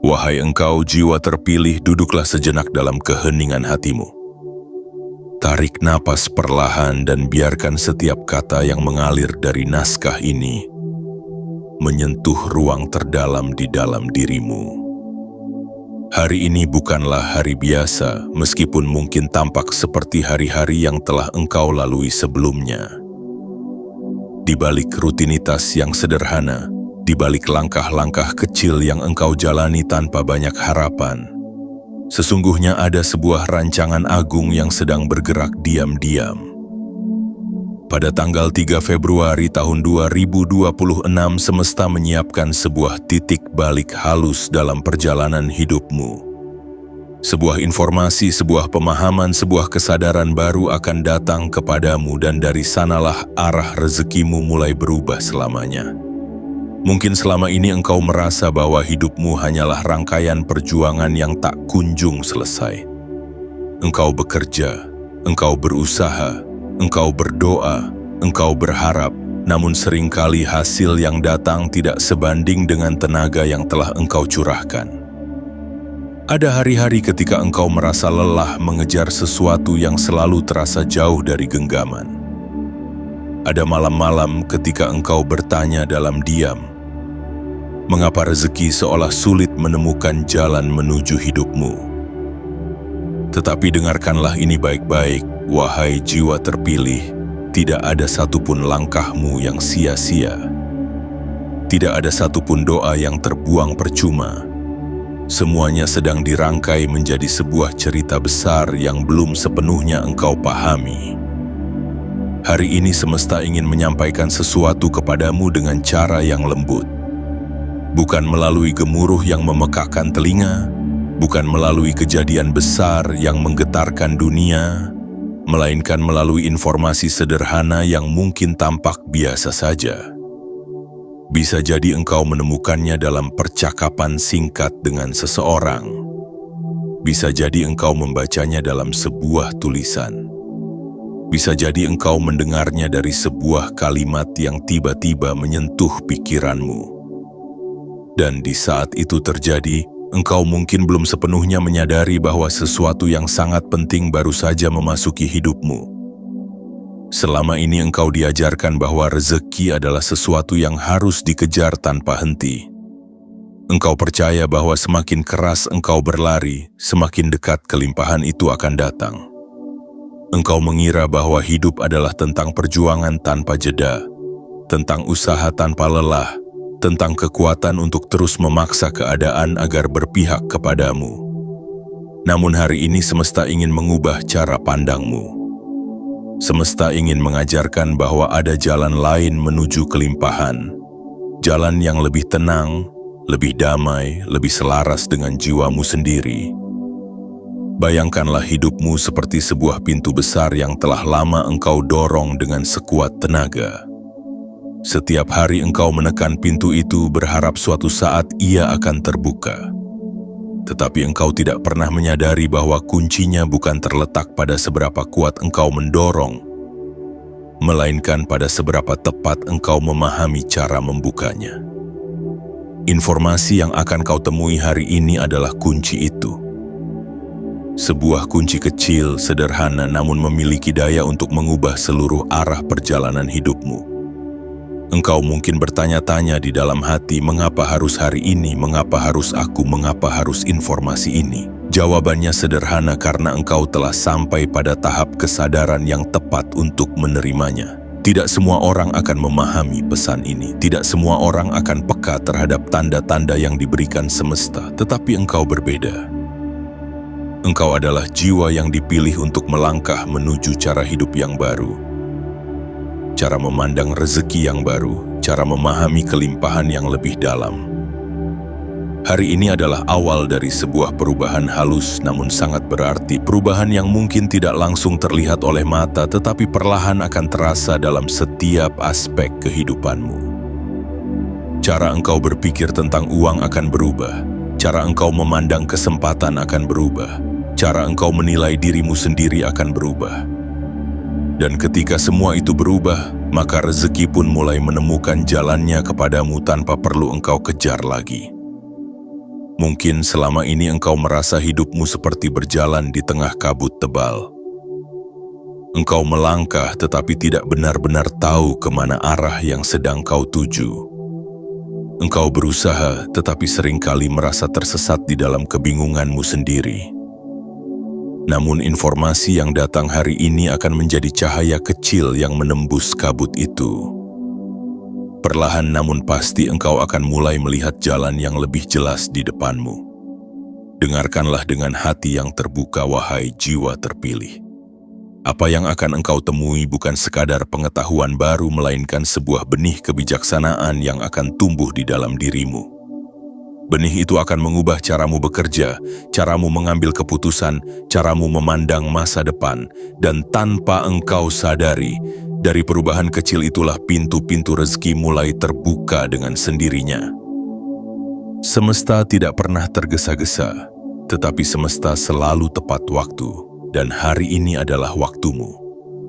Wahai engkau jiwa terpilih, duduklah sejenak dalam keheningan hatimu. Tarik napas perlahan dan biarkan setiap kata yang mengalir dari naskah ini menyentuh ruang terdalam di dalam dirimu. Hari ini bukanlah hari biasa, meskipun mungkin tampak seperti hari-hari yang telah engkau lalui sebelumnya. Di balik rutinitas yang sederhana, di balik langkah-langkah kecil yang engkau jalani tanpa banyak harapan, sesungguhnya ada sebuah rancangan agung yang sedang bergerak diam-diam. Pada tanggal 3 Februari tahun 2026, semesta menyiapkan sebuah titik balik halus dalam perjalanan hidupmu. Sebuah informasi, sebuah pemahaman, sebuah kesadaran baru akan datang kepadamu, dan dari sanalah arah rezekimu mulai berubah selamanya. Mungkin selama ini engkau merasa bahwa hidupmu hanyalah rangkaian perjuangan yang tak kunjung selesai. Engkau bekerja, engkau berusaha, engkau berdoa, engkau berharap, namun seringkali hasil yang datang tidak sebanding dengan tenaga yang telah engkau curahkan. Ada hari-hari ketika engkau merasa lelah mengejar sesuatu yang selalu terasa jauh dari genggaman. Ada malam-malam ketika engkau bertanya dalam diam, mengapa rezeki seolah sulit menemukan jalan menuju hidupmu? Tetapi dengarkanlah ini baik-baik, wahai jiwa terpilih, tidak ada satupun langkahmu yang sia-sia. Tidak ada satupun doa yang terbuang percuma. Semuanya sedang dirangkai menjadi sebuah cerita besar yang belum sepenuhnya engkau pahami. Hari ini semesta ingin menyampaikan sesuatu kepadamu dengan cara yang lembut. Bukan melalui gemuruh yang memekakkan telinga, bukan melalui kejadian besar yang menggetarkan dunia, melainkan melalui informasi sederhana yang mungkin tampak biasa saja. Bisa jadi engkau menemukannya dalam percakapan singkat dengan seseorang. Bisa jadi engkau membacanya dalam sebuah tulisan. Bisa jadi engkau mendengarnya dari sebuah kalimat yang tiba-tiba menyentuh pikiranmu. Dan di saat itu terjadi, engkau mungkin belum sepenuhnya menyadari bahwa sesuatu yang sangat penting baru saja memasuki hidupmu. Selama ini engkau diajarkan bahwa rezeki adalah sesuatu yang harus dikejar tanpa henti. Engkau percaya bahwa semakin keras engkau berlari, semakin dekat kelimpahan itu akan datang. Engkau mengira bahwa hidup adalah tentang perjuangan tanpa jeda, tentang usaha tanpa lelah, tentang kekuatan untuk terus memaksa keadaan agar berpihak kepadamu. Namun hari ini semesta ingin mengubah cara pandangmu. Semesta ingin mengajarkan bahwa ada jalan lain menuju kelimpahan. Jalan yang lebih tenang, lebih damai, lebih selaras dengan jiwamu sendiri. Bayangkanlah hidupmu seperti sebuah pintu besar yang telah lama engkau dorong dengan sekuat tenaga. Setiap hari engkau menekan pintu itu berharap suatu saat ia akan terbuka. Tetapi engkau tidak pernah menyadari bahwa kuncinya bukan terletak pada seberapa kuat engkau mendorong, melainkan pada seberapa tepat engkau memahami cara membukanya. Informasi yang akan kau temui hari ini adalah kunci itu. Sebuah kunci kecil, sederhana, namun memiliki daya untuk mengubah seluruh arah perjalanan hidupmu. Engkau mungkin bertanya-tanya di dalam hati, mengapa harus hari ini, mengapa harus aku, mengapa harus informasi ini? Jawabannya sederhana, karena engkau telah sampai pada tahap kesadaran yang tepat untuk menerimanya. Tidak semua orang akan memahami pesan ini, tidak semua orang akan peka terhadap tanda-tanda yang diberikan semesta, tetapi engkau berbeda. Engkau adalah jiwa yang dipilih untuk melangkah menuju cara hidup yang baru. Cara memandang rezeki yang baru, cara memahami kelimpahan yang lebih dalam. Hari ini adalah awal dari sebuah perubahan halus namun sangat berarti, perubahan yang mungkin tidak langsung terlihat oleh mata tetapi perlahan akan terasa dalam setiap aspek kehidupanmu. Cara engkau berpikir tentang uang akan berubah, cara engkau memandang kesempatan akan berubah, cara engkau menilai dirimu sendiri akan berubah. Dan ketika semua itu berubah, maka rezeki pun mulai menemukan jalannya kepadamu tanpa perlu engkau kejar lagi. Mungkin selama ini engkau merasa hidupmu seperti berjalan di tengah kabut tebal. Engkau melangkah tetapi tidak benar-benar tahu kemana arah yang sedang kau tuju. Engkau berusaha tetapi seringkali merasa tersesat di dalam kebingunganmu sendiri. Namun informasi yang datang hari ini akan menjadi cahaya kecil yang menembus kabut itu. Perlahan namun pasti engkau akan mulai melihat jalan yang lebih jelas di depanmu. Dengarkanlah dengan hati yang terbuka, wahai jiwa terpilih. Apa yang akan engkau temui bukan sekadar pengetahuan baru, melainkan sebuah benih kebijaksanaan yang akan tumbuh di dalam dirimu. Benih itu akan mengubah caramu bekerja, caramu mengambil keputusan, caramu memandang masa depan, dan tanpa engkau sadari, dari perubahan kecil itulah pintu-pintu rezeki mulai terbuka dengan sendirinya. Semesta tidak pernah tergesa-gesa, tetapi semesta selalu tepat waktu, dan hari ini adalah waktumu.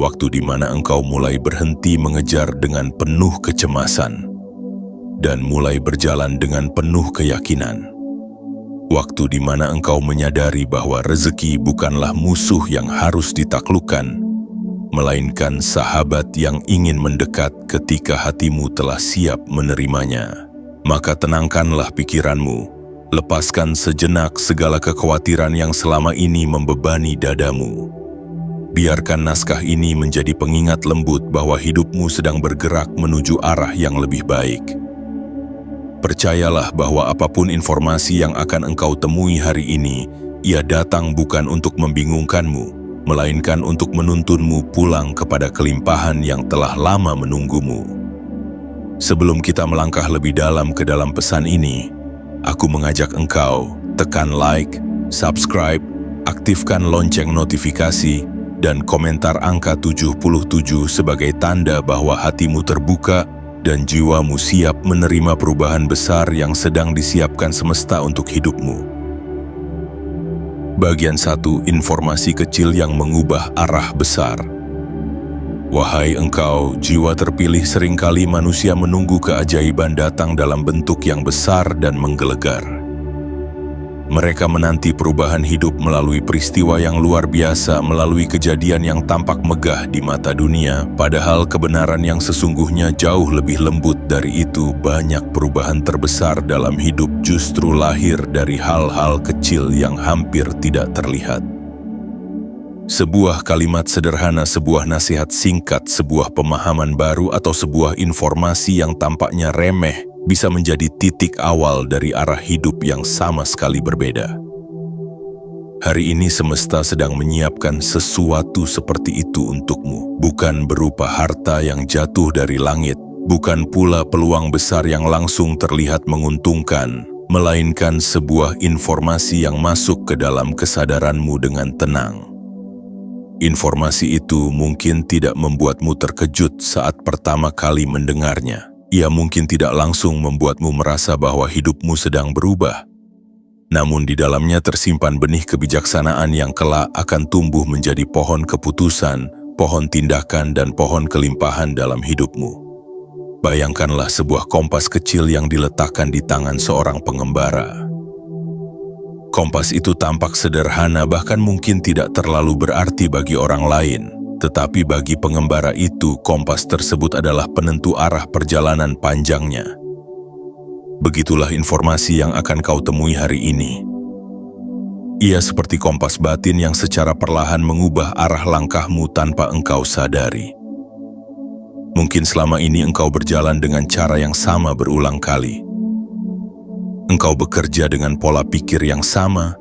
Waktu di mana engkau mulai berhenti mengejar dengan penuh kecemasan, dan mulai berjalan dengan penuh keyakinan. Waktu di mana engkau menyadari bahwa rezeki bukanlah musuh yang harus ditaklukkan, melainkan sahabat yang ingin mendekat ketika hatimu telah siap menerimanya. Maka tenangkanlah pikiranmu, lepaskan sejenak segala kekhawatiran yang selama ini membebani dadamu. Biarkan naskah ini menjadi pengingat lembut bahwa hidupmu sedang bergerak menuju arah yang lebih baik. Percayalah bahwa apapun informasi yang akan engkau temui hari ini, ia datang bukan untuk membingungkanmu, melainkan untuk menuntunmu pulang kepada kelimpahan yang telah lama menunggumu. Sebelum kita melangkah lebih dalam ke dalam pesan ini, aku mengajak engkau tekan like, subscribe, aktifkan lonceng notifikasi, dan komentar angka 77 sebagai tanda bahwa hatimu terbuka dan jiwamu siap menerima perubahan besar yang sedang disiapkan semesta untuk hidupmu. Bagian 1. Informasi kecil yang mengubah arah besar. Wahai engkau, jiwa terpilih, seringkali manusia menunggu keajaiban datang dalam bentuk yang besar dan menggelegar. Mereka menanti perubahan hidup melalui peristiwa yang luar biasa, melalui kejadian yang tampak megah di mata dunia, padahal kebenaran yang sesungguhnya jauh lebih lembut dari itu. Banyak perubahan terbesar dalam hidup justru lahir dari hal-hal kecil yang hampir tidak terlihat. Sebuah kalimat sederhana, sebuah nasihat singkat, sebuah pemahaman baru, atau sebuah informasi yang tampaknya remeh bisa menjadi titik awal dari arah hidup yang sama sekali berbeda. Hari ini semesta sedang menyiapkan sesuatu seperti itu untukmu, bukan berupa harta yang jatuh dari langit, bukan pula peluang besar yang langsung terlihat menguntungkan, melainkan sebuah informasi yang masuk ke dalam kesadaranmu dengan tenang. Informasi itu mungkin tidak membuatmu terkejut saat pertama kali mendengarnya. Ia mungkin tidak langsung membuatmu merasa bahwa hidupmu sedang berubah. Namun di dalamnya tersimpan benih kebijaksanaan yang kelak akan tumbuh menjadi pohon keputusan, pohon tindakan, dan pohon kelimpahan dalam hidupmu. Bayangkanlah sebuah kompas kecil yang diletakkan di tangan seorang pengembara. Kompas itu tampak sederhana, bahkan mungkin tidak terlalu berarti bagi orang lain. Tetapi bagi pengembara itu, kompas tersebut adalah penentu arah perjalanan panjangnya. Begitulah informasi yang akan kau temui hari ini. Ia seperti kompas batin yang secara perlahan mengubah arah langkahmu tanpa engkau sadari. Mungkin selama ini engkau berjalan dengan cara yang sama berulang kali. Engkau bekerja dengan pola pikir yang sama,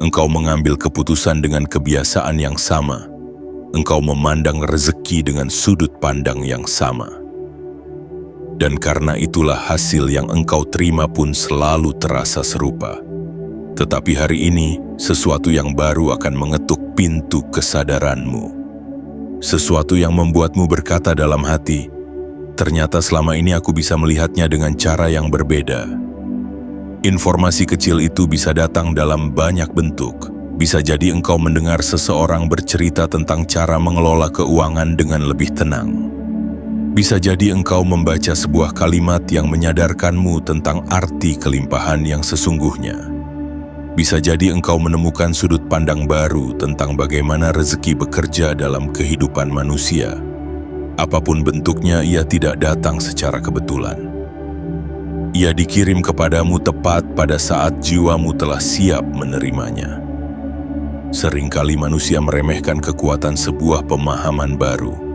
engkau mengambil keputusan dengan kebiasaan yang sama. Engkau memandang rezeki dengan sudut pandang yang sama. Dan karena itulah hasil yang engkau terima pun selalu terasa serupa. Tetapi hari ini, sesuatu yang baru akan mengetuk pintu kesadaranmu. Sesuatu yang membuatmu berkata dalam hati, ternyata selama ini aku bisa melihatnya dengan cara yang berbeda. Informasi kecil itu bisa datang dalam banyak bentuk. Bisa jadi engkau mendengar seseorang bercerita tentang cara mengelola keuangan dengan lebih tenang. Bisa jadi engkau membaca sebuah kalimat yang menyadarkanmu tentang arti kelimpahan yang sesungguhnya. Bisa jadi engkau menemukan sudut pandang baru tentang bagaimana rezeki bekerja dalam kehidupan manusia. Apapun bentuknya, ia tidak datang secara kebetulan. Ia dikirim kepadamu tepat pada saat jiwamu telah siap menerimanya. Seringkali manusia meremehkan kekuatan sebuah pemahaman baru.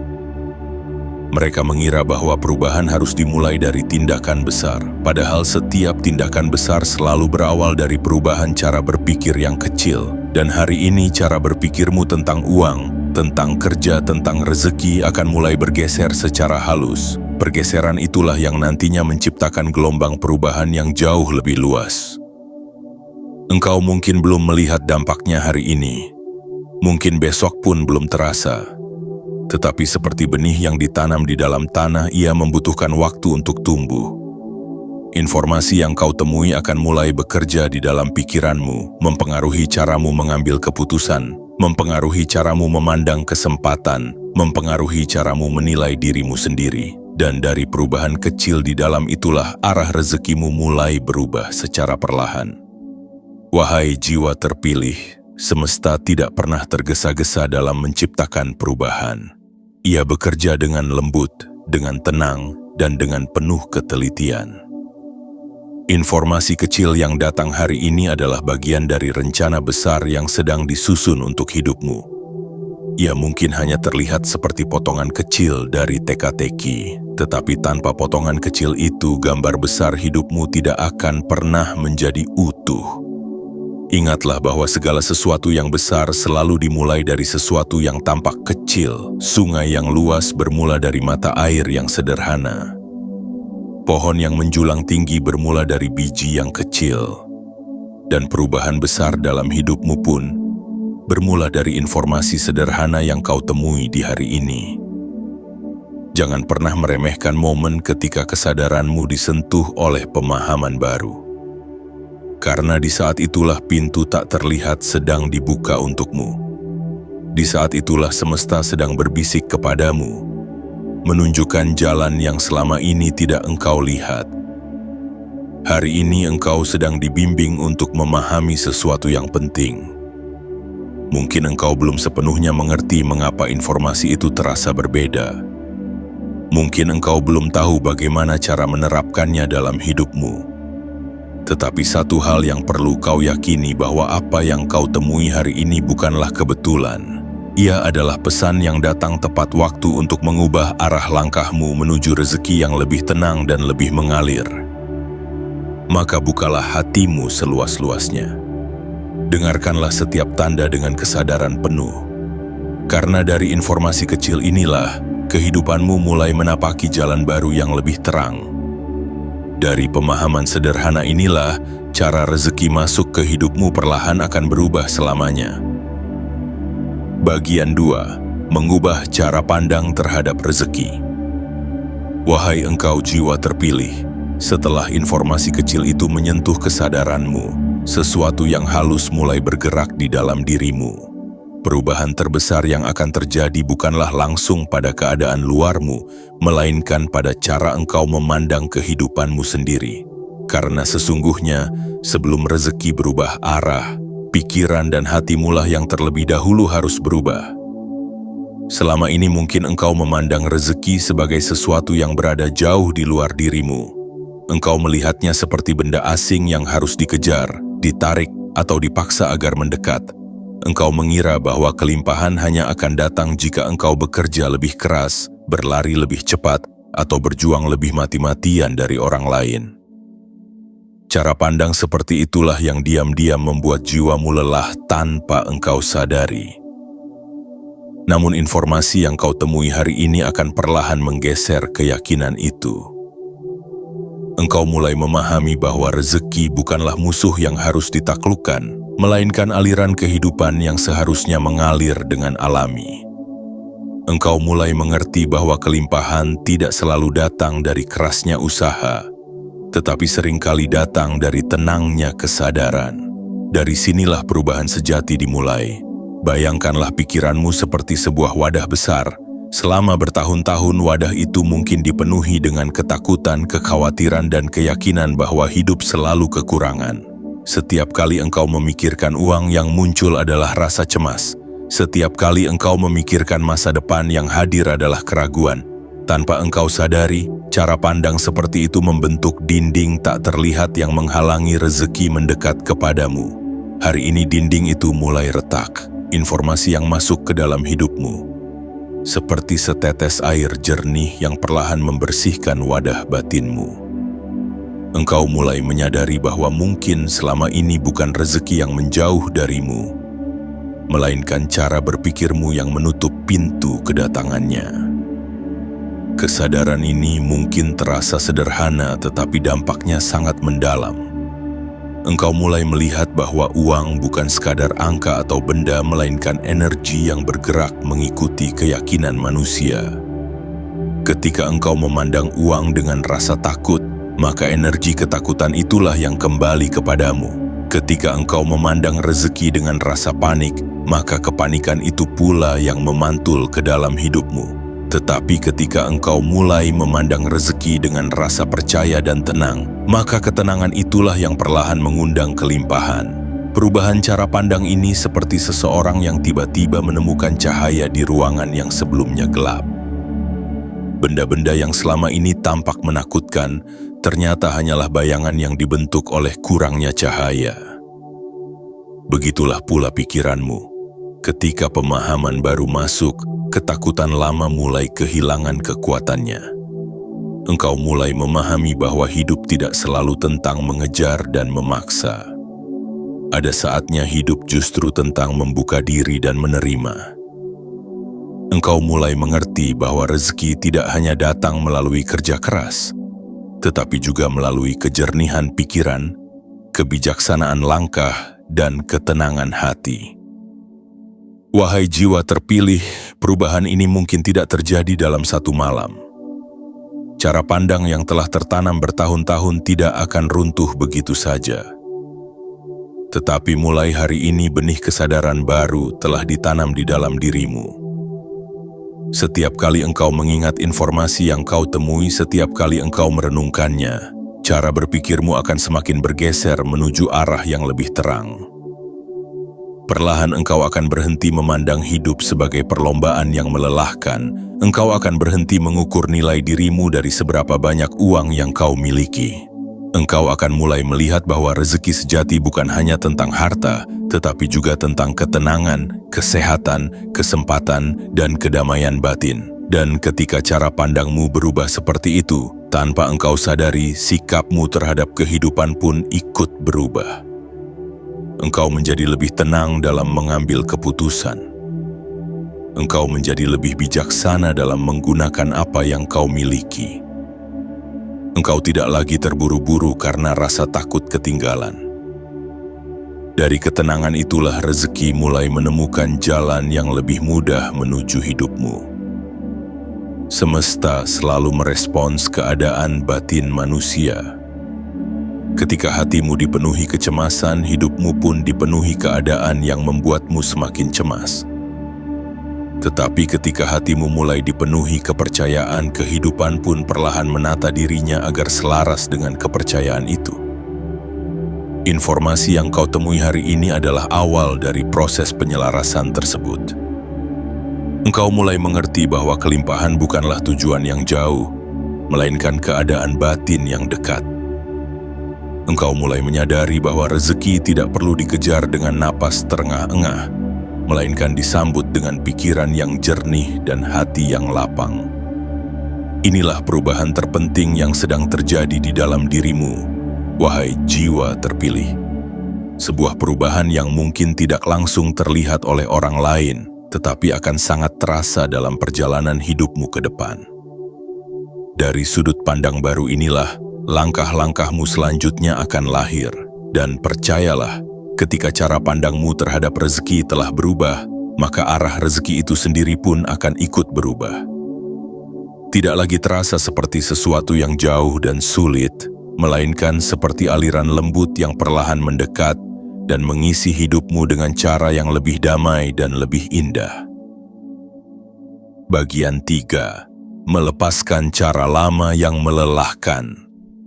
Mereka mengira bahwa perubahan harus dimulai dari tindakan besar, padahal setiap tindakan besar selalu berawal dari perubahan cara berpikir yang kecil. Dan hari ini cara berpikirmu tentang uang, tentang kerja, tentang rezeki akan mulai bergeser secara halus. Pergeseran itulah yang nantinya menciptakan gelombang perubahan yang jauh lebih luas. Engkau mungkin belum melihat dampaknya hari ini, mungkin besok pun belum terasa. Tetapi seperti benih yang ditanam di dalam tanah, ia membutuhkan waktu untuk tumbuh. Informasi yang kau temui akan mulai bekerja di dalam pikiranmu, mempengaruhi caramu mengambil keputusan, mempengaruhi caramu memandang kesempatan, mempengaruhi caramu menilai dirimu sendiri. Dan dari perubahan kecil di dalam itulah arah rezekimu mulai berubah secara perlahan. Wahai jiwa terpilih, semesta tidak pernah tergesa-gesa dalam menciptakan perubahan. Ia bekerja dengan lembut, dengan tenang, dan dengan penuh ketelitian. Informasi kecil yang datang hari ini adalah bagian dari rencana besar yang sedang disusun untuk hidupmu. Ia mungkin hanya terlihat seperti potongan kecil dari teka-teki, tetapi tanpa potongan kecil itu, gambar besar hidupmu tidak akan pernah menjadi utuh. Ingatlah bahwa segala sesuatu yang besar selalu dimulai dari sesuatu yang tampak kecil. Sungai yang luas bermula dari mata air yang sederhana. Pohon yang menjulang tinggi bermula dari biji yang kecil. Dan perubahan besar dalam hidupmu pun bermula dari informasi sederhana yang kau temui di hari ini. Jangan pernah meremehkan momen ketika kesadaranmu disentuh oleh pemahaman baru. Karena di saat itulah pintu tak terlihat sedang dibuka untukmu. Di saat itulah semesta sedang berbisik kepadamu, menunjukkan jalan yang selama ini tidak engkau lihat. Hari ini engkau sedang dibimbing untuk memahami sesuatu yang penting. Mungkin engkau belum sepenuhnya mengerti mengapa informasi itu terasa berbeda. Mungkin engkau belum tahu bagaimana cara menerapkannya dalam hidupmu. Tetapi satu hal yang perlu kau yakini, bahwa apa yang kau temui hari ini bukanlah kebetulan. Ia adalah pesan yang datang tepat waktu untuk mengubah arah langkahmu menuju rezeki yang lebih tenang dan lebih mengalir. Maka bukalah hatimu seluas-luasnya. Dengarkanlah setiap tanda dengan kesadaran penuh. Karena dari informasi kecil inilah, kehidupanmu mulai menapaki jalan baru yang lebih terang. Dari pemahaman sederhana inilah, cara rezeki masuk ke hidupmu perlahan akan berubah selamanya. Bagian 2. Mengubah cara pandang terhadap rezeki. Wahai engkau jiwa terpilih, setelah informasi kecil itu menyentuh kesadaranmu, sesuatu yang halus mulai bergerak di dalam dirimu. Perubahan terbesar yang akan terjadi bukanlah langsung pada keadaan luarmu, melainkan pada cara engkau memandang kehidupanmu sendiri. Karena sesungguhnya, sebelum rezeki berubah arah, pikiran dan hatimulah yang terlebih dahulu harus berubah. Selama ini mungkin engkau memandang rezeki sebagai sesuatu yang berada jauh di luar dirimu. Engkau melihatnya seperti benda asing yang harus dikejar, ditarik, atau dipaksa agar mendekat. Engkau mengira bahwa kelimpahan hanya akan datang jika engkau bekerja lebih keras, berlari lebih cepat, atau berjuang lebih mati-matian dari orang lain. Cara pandang seperti itulah yang diam-diam membuat jiwamu lelah tanpa engkau sadari. Namun informasi yang kau temui hari ini akan perlahan menggeser keyakinan itu. Engkau mulai memahami bahwa rezeki bukanlah musuh yang harus ditaklukkan, melainkan aliran kehidupan yang seharusnya mengalir dengan alami. Engkau mulai mengerti bahwa kelimpahan tidak selalu datang dari kerasnya usaha, tetapi seringkali datang dari tenangnya kesadaran. Dari sinilah perubahan sejati dimulai. Bayangkanlah pikiranmu seperti sebuah wadah besar. Selama bertahun-tahun wadah itu mungkin dipenuhi dengan ketakutan, kekhawatiran, dan keyakinan bahwa hidup selalu kekurangan. Setiap kali engkau memikirkan uang, yang muncul adalah rasa cemas. Setiap kali engkau memikirkan masa depan, yang hadir adalah keraguan. Tanpa engkau sadari, cara pandang seperti itu membentuk dinding tak terlihat yang menghalangi rezeki mendekat kepadamu. Hari ini dinding itu mulai retak. Informasi yang masuk ke dalam hidupmu seperti setetes air jernih yang perlahan membersihkan wadah batinmu. Engkau mulai menyadari bahwa mungkin selama ini bukan rezeki yang menjauh darimu, melainkan cara berpikirmu yang menutup pintu kedatangannya. Kesadaran ini mungkin terasa sederhana, tetapi dampaknya sangat mendalam. Engkau mulai melihat bahwa uang bukan sekadar angka atau benda, melainkan energi yang bergerak mengikuti keyakinan manusia. Ketika engkau memandang uang dengan rasa takut, maka energi ketakutan itulah yang kembali kepadamu. Ketika engkau memandang rezeki dengan rasa panik, maka kepanikan itu pula yang memantul ke dalam hidupmu. Tetapi ketika engkau mulai memandang rezeki dengan rasa percaya dan tenang, maka ketenangan itulah yang perlahan mengundang kelimpahan. Perubahan cara pandang ini seperti seseorang yang tiba-tiba menemukan cahaya di ruangan yang sebelumnya gelap. Benda-benda yang selama ini tampak menakutkan, ternyata hanyalah bayangan yang dibentuk oleh kurangnya cahaya. Begitulah pula pikiranmu. Ketika pemahaman baru masuk, ketakutan lama mulai kehilangan kekuatannya. Engkau mulai memahami bahwa hidup tidak selalu tentang mengejar dan memaksa. Ada saatnya hidup justru tentang membuka diri dan menerima. Engkau mulai mengerti bahwa rezeki tidak hanya datang melalui kerja keras, tetapi juga melalui kejernihan pikiran, kebijaksanaan langkah, dan ketenangan hati. Wahai jiwa terpilih, perubahan ini mungkin tidak terjadi dalam satu malam. Cara pandang yang telah tertanam bertahun-tahun tidak akan runtuh begitu saja. Tetapi mulai hari ini benih kesadaran baru telah ditanam di dalam dirimu. Setiap kali engkau mengingat informasi yang kau temui, setiap kali engkau merenungkannya, cara berpikirmu akan semakin bergeser menuju arah yang lebih terang. Perlahan engkau akan berhenti memandang hidup sebagai perlombaan yang melelahkan. Engkau akan berhenti mengukur nilai dirimu dari seberapa banyak uang yang kau miliki. Engkau akan mulai melihat bahwa rezeki sejati bukan hanya tentang harta, tetapi juga tentang ketenangan, kesehatan, kesempatan, dan kedamaian batin. Dan ketika cara pandangmu berubah seperti itu, tanpa engkau sadari, sikapmu terhadap kehidupan pun ikut berubah. Engkau menjadi lebih tenang dalam mengambil keputusan. Engkau menjadi lebih bijaksana dalam menggunakan apa yang kau miliki. Engkau tidak lagi terburu-buru karena rasa takut ketinggalan. Dari ketenangan itulah rezeki mulai menemukan jalan yang lebih mudah menuju hidupmu. Semesta selalu merespons keadaan batin manusia. Ketika hatimu dipenuhi kecemasan, hidupmu pun dipenuhi keadaan yang membuatmu semakin cemas. Tetapi ketika hatimu mulai dipenuhi kepercayaan, kehidupan pun perlahan menata dirinya agar selaras dengan kepercayaan itu. Informasi yang kau temui hari ini adalah awal dari proses penyelarasan tersebut. Engkau mulai mengerti bahwa kelimpahan bukanlah tujuan yang jauh, melainkan keadaan batin yang dekat. Engkau mulai menyadari bahwa rezeki tidak perlu dikejar dengan napas terengah-engah, melainkan disambut dengan pikiran yang jernih dan hati yang lapang. Inilah perubahan terpenting yang sedang terjadi di dalam dirimu, wahai jiwa terpilih. Sebuah perubahan yang mungkin tidak langsung terlihat oleh orang lain, tetapi akan sangat terasa dalam perjalanan hidupmu ke depan. Dari sudut pandang baru inilah, langkah-langkahmu selanjutnya akan lahir, dan percayalah, ketika cara pandangmu terhadap rezeki telah berubah, maka arah rezeki itu sendiri pun akan ikut berubah. Tidak lagi terasa seperti sesuatu yang jauh dan sulit, melainkan seperti aliran lembut yang perlahan mendekat dan mengisi hidupmu dengan cara yang lebih damai dan lebih indah. Bagian 3. Melepaskan cara lama yang melelahkan.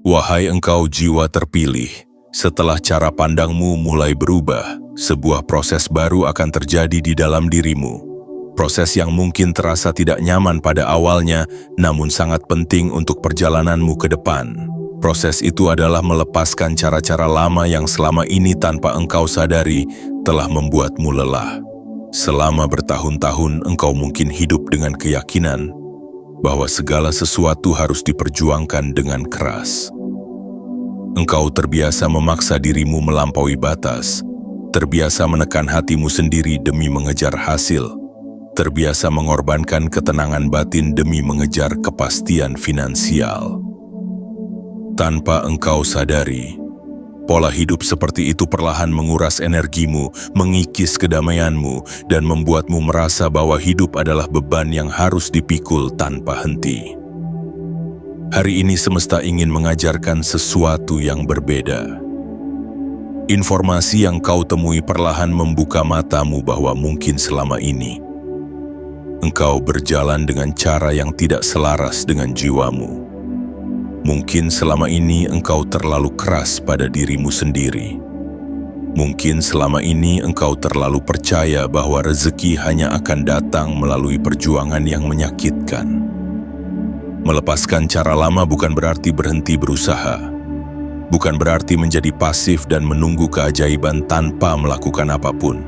Wahai engkau jiwa terpilih, Setelah cara pandangmu mulai berubah, sebuah proses baru akan terjadi di dalam dirimu. Proses yang mungkin terasa tidak nyaman pada awalnya, namun sangat penting untuk perjalananmu ke depan. Proses itu adalah melepaskan cara-cara lama yang selama ini tanpa engkau sadari telah membuatmu lelah. Selama bertahun-tahun engkau mungkin hidup dengan keyakinan bahwa segala sesuatu harus diperjuangkan dengan keras. Engkau terbiasa memaksa dirimu melampaui batas, terbiasa menekan hatimu sendiri demi mengejar hasil, terbiasa mengorbankan ketenangan batin demi mengejar kepastian finansial. Tanpa engkau sadari, pola hidup seperti itu perlahan menguras energimu, mengikis kedamaianmu, dan membuatmu merasa bahwa hidup adalah beban yang harus dipikul tanpa henti. Hari ini semesta ingin mengajarkan sesuatu yang berbeda. Informasi yang kau temui perlahan membuka matamu bahwa mungkin selama ini engkau berjalan dengan cara yang tidak selaras dengan jiwamu. Mungkin selama ini engkau terlalu keras pada dirimu sendiri. Mungkin selama ini engkau terlalu percaya bahwa rezeki hanya akan datang melalui perjuangan yang menyakitkan. Melepaskan cara lama bukan berarti berhenti berusaha. Bukan berarti menjadi pasif dan menunggu keajaiban tanpa melakukan apapun.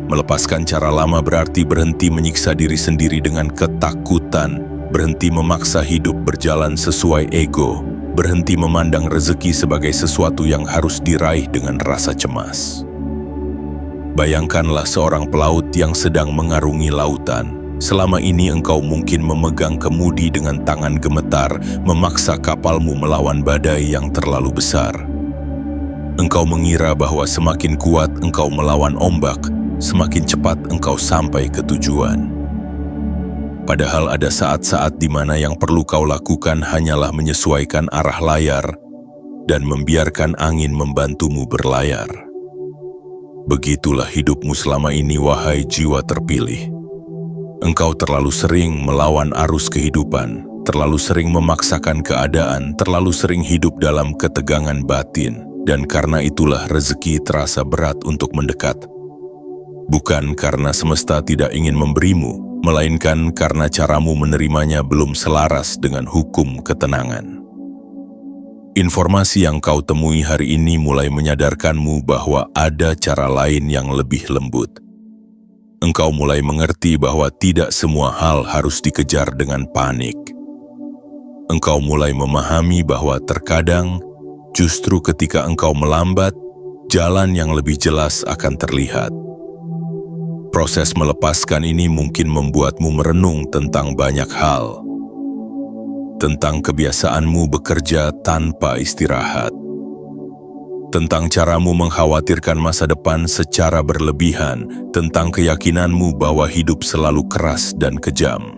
Melepaskan cara lama berarti berhenti menyiksa diri sendiri dengan ketakutan, berhenti memaksa hidup berjalan sesuai ego, berhenti memandang rezeki sebagai sesuatu yang harus diraih dengan rasa cemas. Bayangkanlah seorang pelaut yang sedang mengarungi lautan. Selama ini engkau mungkin memegang kemudi dengan tangan gemetar, memaksa kapalmu melawan badai yang terlalu besar. Engkau mengira bahwa semakin kuat engkau melawan ombak, semakin cepat engkau sampai ke tujuan. Padahal ada saat-saat di mana yang perlu kau lakukan hanyalah menyesuaikan arah layar dan membiarkan angin membantumu berlayar. Begitulah hidupmu selama ini, wahai jiwa terpilih. Engkau terlalu sering melawan arus kehidupan, terlalu sering memaksakan keadaan, terlalu sering hidup dalam ketegangan batin, dan karena itulah rezeki terasa berat untuk mendekat. Bukan karena semesta tidak ingin memberimu, melainkan karena caramu menerimanya belum selaras dengan hukum ketenangan. Informasi yang kau temui hari ini mulai menyadarkanmu bahwa ada cara lain yang lebih lembut. Engkau mulai mengerti bahwa tidak semua hal harus dikejar dengan panik. Engkau mulai memahami bahwa terkadang, justru ketika engkau melambat, jalan yang lebih jelas akan terlihat. Proses melepaskan ini mungkin membuatmu merenung tentang banyak hal. Tentang kebiasaanmu bekerja tanpa istirahat. Tentang caramu mengkhawatirkan masa depan secara berlebihan, tentang keyakinanmu bahwa hidup selalu keras dan kejam.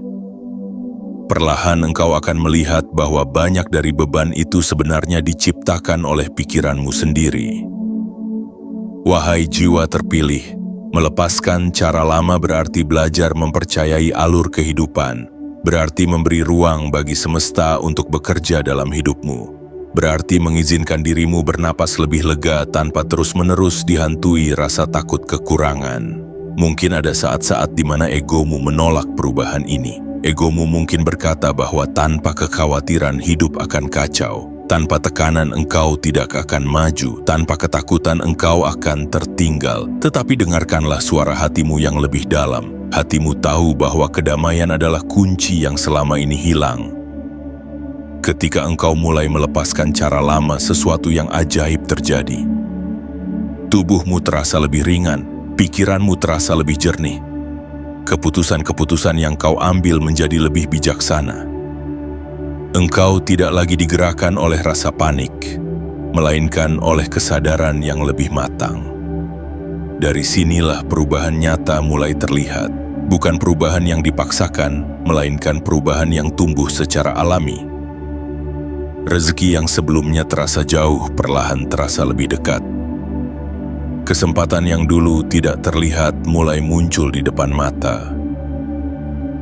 Perlahan engkau akan melihat bahwa banyak dari beban itu sebenarnya diciptakan oleh pikiranmu sendiri. Wahai jiwa terpilih, melepaskan cara lama berarti belajar mempercayai alur kehidupan, berarti memberi ruang bagi semesta untuk bekerja dalam hidupmu. Berarti mengizinkan dirimu bernapas lebih lega tanpa terus-menerus dihantui rasa takut kekurangan. Mungkin ada saat-saat di mana egomu menolak perubahan ini. Egomu mungkin berkata bahwa tanpa kekhawatiran hidup akan kacau. Tanpa tekanan engkau tidak akan maju. Tanpa ketakutan engkau akan tertinggal. Tetapi dengarkanlah suara hatimu yang lebih dalam. Hatimu tahu bahwa kedamaian adalah kunci yang selama ini hilang. Ketika engkau mulai melepaskan cara lama, sesuatu yang ajaib terjadi. Tubuhmu terasa lebih ringan, pikiranmu terasa lebih jernih. Keputusan-keputusan yang kau ambil menjadi lebih bijaksana. Engkau tidak lagi digerakkan oleh rasa panik, melainkan oleh kesadaran yang lebih matang. Dari sinilah perubahan nyata mulai terlihat. Bukan perubahan yang dipaksakan, melainkan perubahan yang tumbuh secara alami. Rezeki yang sebelumnya terasa jauh perlahan terasa lebih dekat. Kesempatan yang dulu tidak terlihat mulai muncul di depan mata.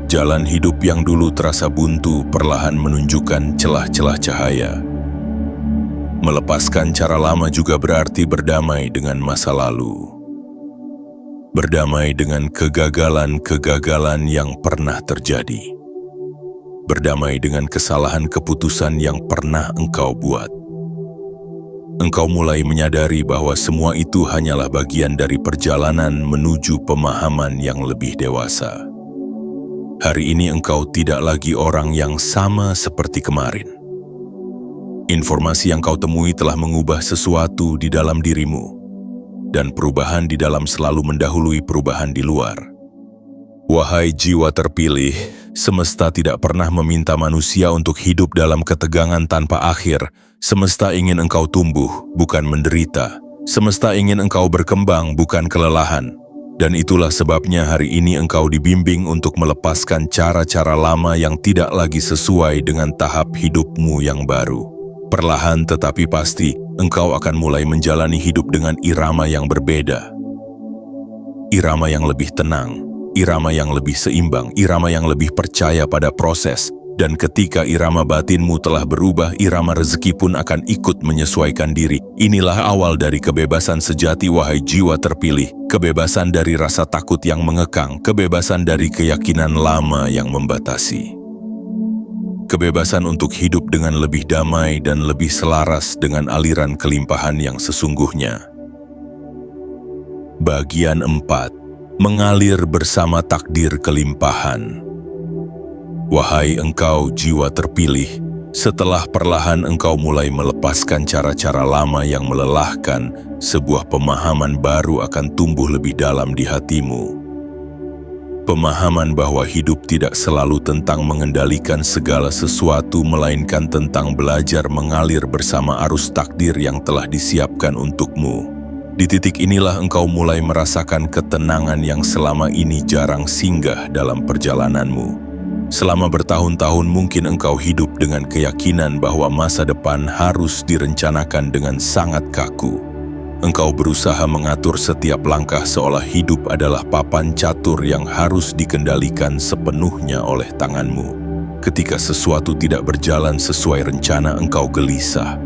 Jalan hidup yang dulu terasa buntu perlahan menunjukkan celah-celah cahaya. Melepaskan cara lama juga berarti berdamai dengan masa lalu. Berdamai dengan kegagalan-kegagalan yang pernah terjadi. Berdamai dengan kesalahan keputusan yang pernah engkau buat. Engkau mulai menyadari bahwa semua itu hanyalah bagian dari perjalanan menuju pemahaman yang lebih dewasa. Hari ini engkau tidak lagi orang yang sama seperti kemarin. Informasi yang kau temui telah mengubah sesuatu di dalam dirimu, dan perubahan di dalam selalu mendahului perubahan di luar. Wahai jiwa terpilih, semesta tidak pernah meminta manusia untuk hidup dalam ketegangan tanpa akhir. Semesta ingin engkau tumbuh, bukan menderita. Semesta ingin engkau berkembang, bukan kelelahan. Dan itulah sebabnya hari ini engkau dibimbing untuk melepaskan cara-cara lama yang tidak lagi sesuai dengan tahap hidupmu yang baru. Perlahan tetapi pasti, engkau akan mulai menjalani hidup dengan irama yang berbeda. Irama yang lebih tenang, irama yang lebih seimbang, irama yang lebih percaya pada proses. Dan ketika irama batinmu telah berubah, irama rezeki pun akan ikut menyesuaikan diri. Inilah awal dari kebebasan sejati, wahai jiwa terpilih. Kebebasan dari rasa takut yang mengekang, kebebasan dari keyakinan lama yang membatasi. Kebebasan untuk hidup dengan lebih damai dan lebih selaras dengan aliran kelimpahan yang sesungguhnya. Bagian 4. Mengalir bersama takdir kelimpahan. Wahai engkau jiwa terpilih, setelah perlahan engkau mulai melepaskan cara-cara lama yang melelahkan, sebuah pemahaman baru akan tumbuh lebih dalam di hatimu. Pemahaman bahwa hidup tidak selalu tentang mengendalikan segala sesuatu, melainkan tentang belajar mengalir bersama arus takdir yang telah disiapkan untukmu. Di titik inilah engkau mulai merasakan ketenangan yang selama ini jarang singgah dalam perjalananmu. Selama bertahun-tahun mungkin engkau hidup dengan keyakinan bahwa masa depan harus direncanakan dengan sangat kaku. Engkau berusaha mengatur setiap langkah seolah hidup adalah papan catur yang harus dikendalikan sepenuhnya oleh tanganmu. Ketika sesuatu tidak berjalan sesuai rencana, engkau gelisah.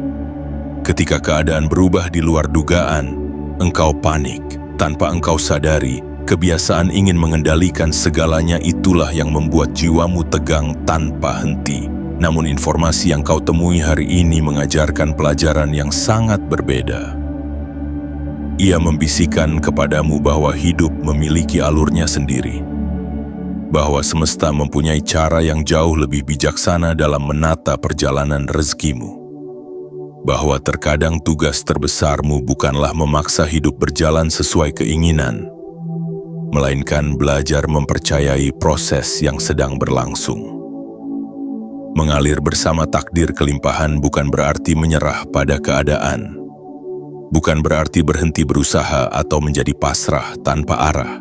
Ketika keadaan berubah di luar dugaan, engkau panik. Tanpa engkau sadari, kebiasaan ingin mengendalikan segalanya itulah yang membuat jiwamu tegang tanpa henti. Namun informasi yang kau temui hari ini mengajarkan pelajaran yang sangat berbeda. Ia membisikkan kepadamu bahwa hidup memiliki alurnya sendiri. Bahwa semesta mempunyai cara yang jauh lebih bijaksana dalam menata perjalanan rezekimu. Bahwa terkadang tugas terbesarmu bukanlah memaksa hidup berjalan sesuai keinginan, melainkan belajar mempercayai proses yang sedang berlangsung. Mengalir bersama takdir kelimpahan bukan berarti menyerah pada keadaan. Bukan berarti berhenti berusaha atau menjadi pasrah tanpa arah.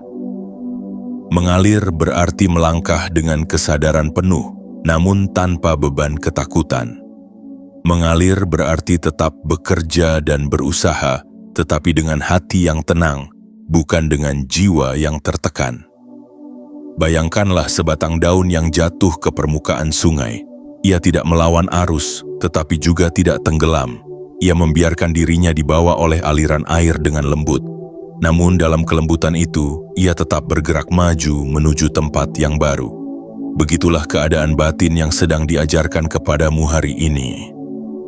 Mengalir berarti melangkah dengan kesadaran penuh, namun tanpa beban ketakutan. Mengalir berarti tetap bekerja dan berusaha, tetapi dengan hati yang tenang, bukan dengan jiwa yang tertekan. Bayangkanlah sebatang daun yang jatuh ke permukaan sungai. Ia tidak melawan arus, tetapi juga tidak tenggelam. Ia membiarkan dirinya dibawa oleh aliran air dengan lembut. Namun dalam kelembutan itu, ia tetap bergerak maju menuju tempat yang baru. Begitulah keadaan batin yang sedang diajarkan kepadamu hari ini.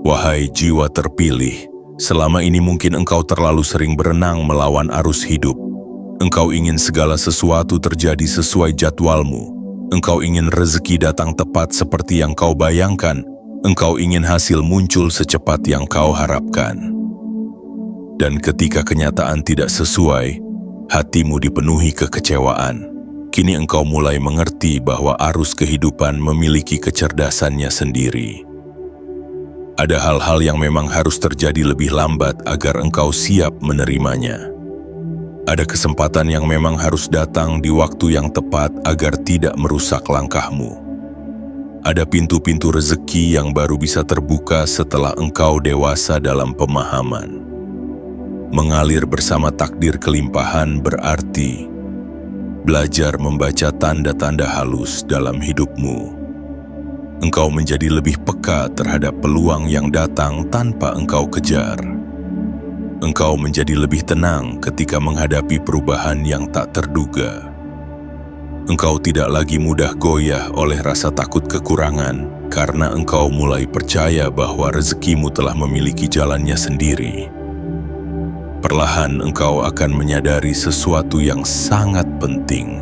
Wahai jiwa terpilih, selama ini mungkin engkau terlalu sering berenang melawan arus hidup. Engkau ingin segala sesuatu terjadi sesuai jadwalmu. Engkau ingin rezeki datang tepat seperti yang kau bayangkan. Engkau ingin hasil muncul secepat yang kau harapkan. Dan ketika kenyataan tidak sesuai, hatimu dipenuhi kekecewaan. Kini engkau mulai mengerti bahwa arus kehidupan memiliki kecerdasannya sendiri. Ada hal-hal yang memang harus terjadi lebih lambat agar engkau siap menerimanya. Ada kesempatan yang memang harus datang di waktu yang tepat agar tidak merusak langkahmu. Ada pintu-pintu rezeki yang baru bisa terbuka setelah engkau dewasa dalam pemahaman. Mengalir bersama takdir kelimpahan berarti belajar membaca tanda-tanda halus dalam hidupmu. Engkau menjadi lebih peka terhadap peluang yang datang tanpa engkau kejar. Engkau menjadi lebih tenang ketika menghadapi perubahan yang tak terduga. Engkau tidak lagi mudah goyah oleh rasa takut kekurangan karena engkau mulai percaya bahwa rezekimu telah memiliki jalannya sendiri. Perlahan engkau akan menyadari sesuatu yang sangat penting,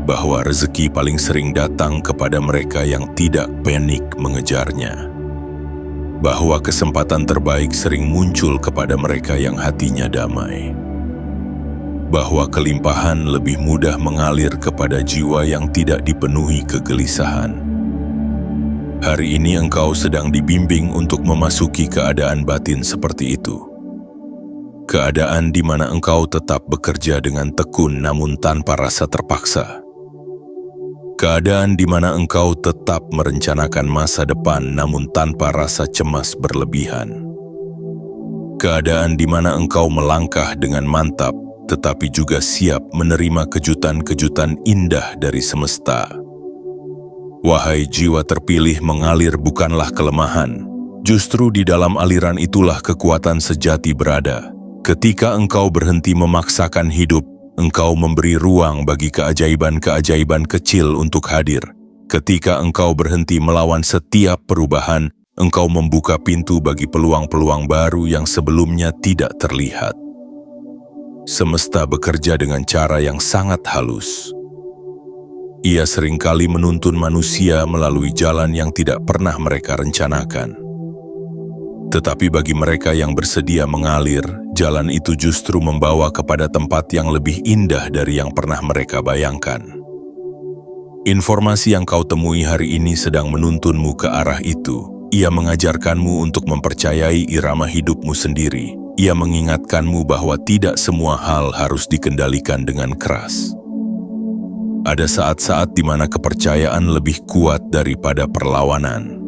bahwa rezeki paling sering datang kepada mereka yang tidak panik mengejarnya. Bahwa kesempatan terbaik sering muncul kepada mereka yang hatinya damai. Bahwa kelimpahan lebih mudah mengalir kepada jiwa yang tidak dipenuhi kegelisahan. Hari ini engkau sedang dibimbing untuk memasuki keadaan batin seperti itu. Keadaan di mana engkau tetap bekerja dengan tekun namun tanpa rasa terpaksa. Keadaan di mana engkau tetap merencanakan masa depan namun tanpa rasa cemas berlebihan. Keadaan di mana engkau melangkah dengan mantap tetapi juga siap menerima kejutan-kejutan indah dari semesta. Wahai jiwa terpilih, mengalir bukanlah kelemahan. Justru di dalam aliran itulah kekuatan sejati berada. Ketika engkau berhenti memaksakan hidup, engkau memberi ruang bagi keajaiban-keajaiban kecil untuk hadir. Ketika engkau berhenti melawan setiap perubahan, engkau membuka pintu bagi peluang-peluang baru yang sebelumnya tidak terlihat. Semesta bekerja dengan cara yang sangat halus. Ia seringkali menuntun manusia melalui jalan yang tidak pernah mereka rencanakan. Tetapi bagi mereka yang bersedia mengalir, jalan itu justru membawa kepada tempat yang lebih indah dari yang pernah mereka bayangkan. Informasi yang kau temui hari ini sedang menuntunmu ke arah itu. Ia mengajarkanmu untuk mempercayai irama hidupmu sendiri. Ia mengingatkanmu bahwa tidak semua hal harus dikendalikan dengan keras. Ada saat-saat di mana kepercayaan lebih kuat daripada perlawanan.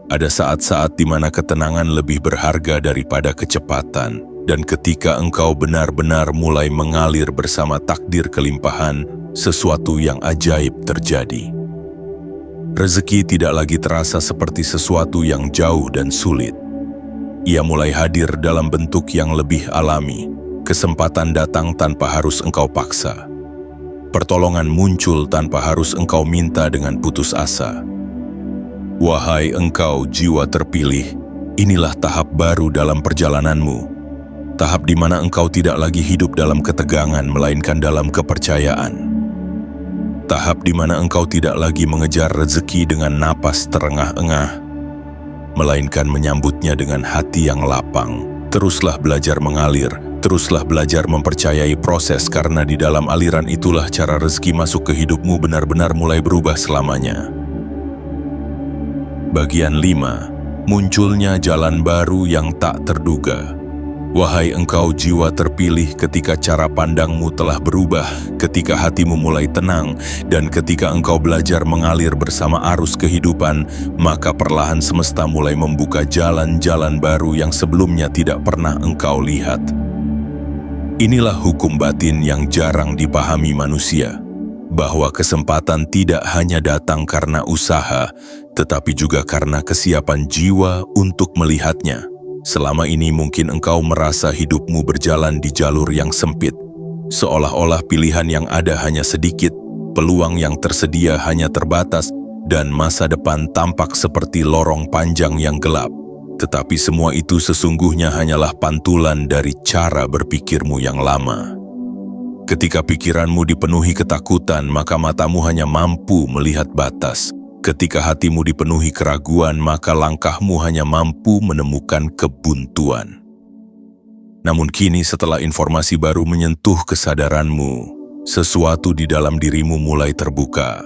Ada saat-saat di mana ketenangan lebih berharga daripada kecepatan, dan ketika engkau benar-benar mulai mengalir bersama takdir kelimpahan, sesuatu yang ajaib terjadi. Rezeki tidak lagi terasa seperti sesuatu yang jauh dan sulit. Ia mulai hadir dalam bentuk yang lebih alami. Kesempatan datang tanpa harus engkau paksa. Pertolongan muncul tanpa harus engkau minta dengan putus asa. Wahai engkau jiwa terpilih, inilah tahap baru dalam perjalananmu. Tahap di mana engkau tidak lagi hidup dalam ketegangan, melainkan dalam kepercayaan. Tahap di mana engkau tidak lagi mengejar rezeki dengan napas terengah-engah, melainkan menyambutnya dengan hati yang lapang. Teruslah belajar mengalir, teruslah belajar mempercayai proses, karena di dalam aliran itulah cara rezeki masuk ke hidupmu benar-benar mulai berubah selamanya. Bagian 5. Munculnya jalan baru yang tak terduga. Wahai engkau jiwa terpilih, ketika cara pandangmu telah berubah, ketika hatimu mulai tenang, dan ketika engkau belajar mengalir bersama arus kehidupan, maka perlahan semesta mulai membuka jalan-jalan baru yang sebelumnya tidak pernah engkau lihat. Inilah hukum batin yang jarang dipahami manusia, bahwa kesempatan tidak hanya datang karena usaha, tetapi juga karena kesiapan jiwa untuk melihatnya. Selama ini mungkin engkau merasa hidupmu berjalan di jalur yang sempit, seolah-olah pilihan yang ada hanya sedikit, peluang yang tersedia hanya terbatas, dan masa depan tampak seperti lorong panjang yang gelap. Tetapi semua itu sesungguhnya hanyalah pantulan dari cara berpikirmu yang lama. Ketika pikiranmu dipenuhi ketakutan, maka matamu hanya mampu melihat batas. Ketika hatimu dipenuhi keraguan, maka langkahmu hanya mampu menemukan kebuntuan. Namun kini setelah informasi baru menyentuh kesadaranmu, sesuatu di dalam dirimu mulai terbuka.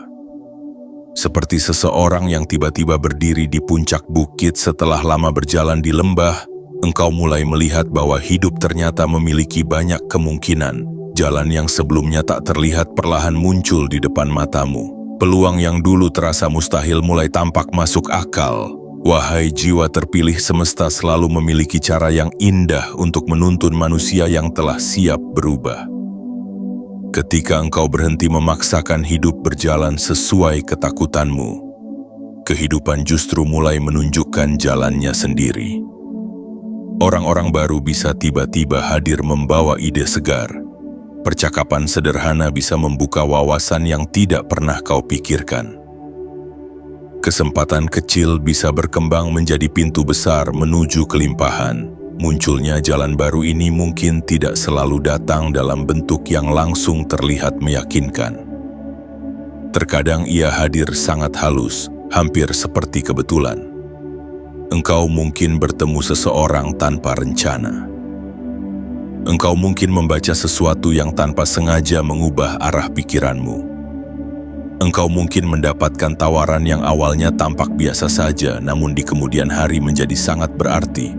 Seperti seseorang yang tiba-tiba berdiri di puncak bukit setelah lama berjalan di lembah, engkau mulai melihat bahwa hidup ternyata memiliki banyak kemungkinan. Jalan yang sebelumnya tak terlihat perlahan muncul di depan matamu. Peluang yang dulu terasa mustahil mulai tampak masuk akal. Wahai jiwa terpilih, semesta selalu memiliki cara yang indah untuk menuntun manusia yang telah siap berubah. Ketika engkau berhenti memaksakan hidup berjalan sesuai ketakutanmu, kehidupan justru mulai menunjukkan jalannya sendiri. Orang-orang baru bisa tiba-tiba hadir membawa ide segar. Percakapan sederhana bisa membuka wawasan yang tidak pernah kau pikirkan. Kesempatan kecil bisa berkembang menjadi pintu besar menuju kelimpahan. Munculnya jalan baru ini mungkin tidak selalu datang dalam bentuk yang langsung terlihat meyakinkan. Terkadang ia hadir sangat halus, hampir seperti kebetulan. Engkau mungkin bertemu seseorang tanpa rencana. Engkau mungkin membaca sesuatu yang tanpa sengaja mengubah arah pikiranmu. Engkau mungkin mendapatkan tawaran yang awalnya tampak biasa saja, namun di kemudian hari menjadi sangat berarti.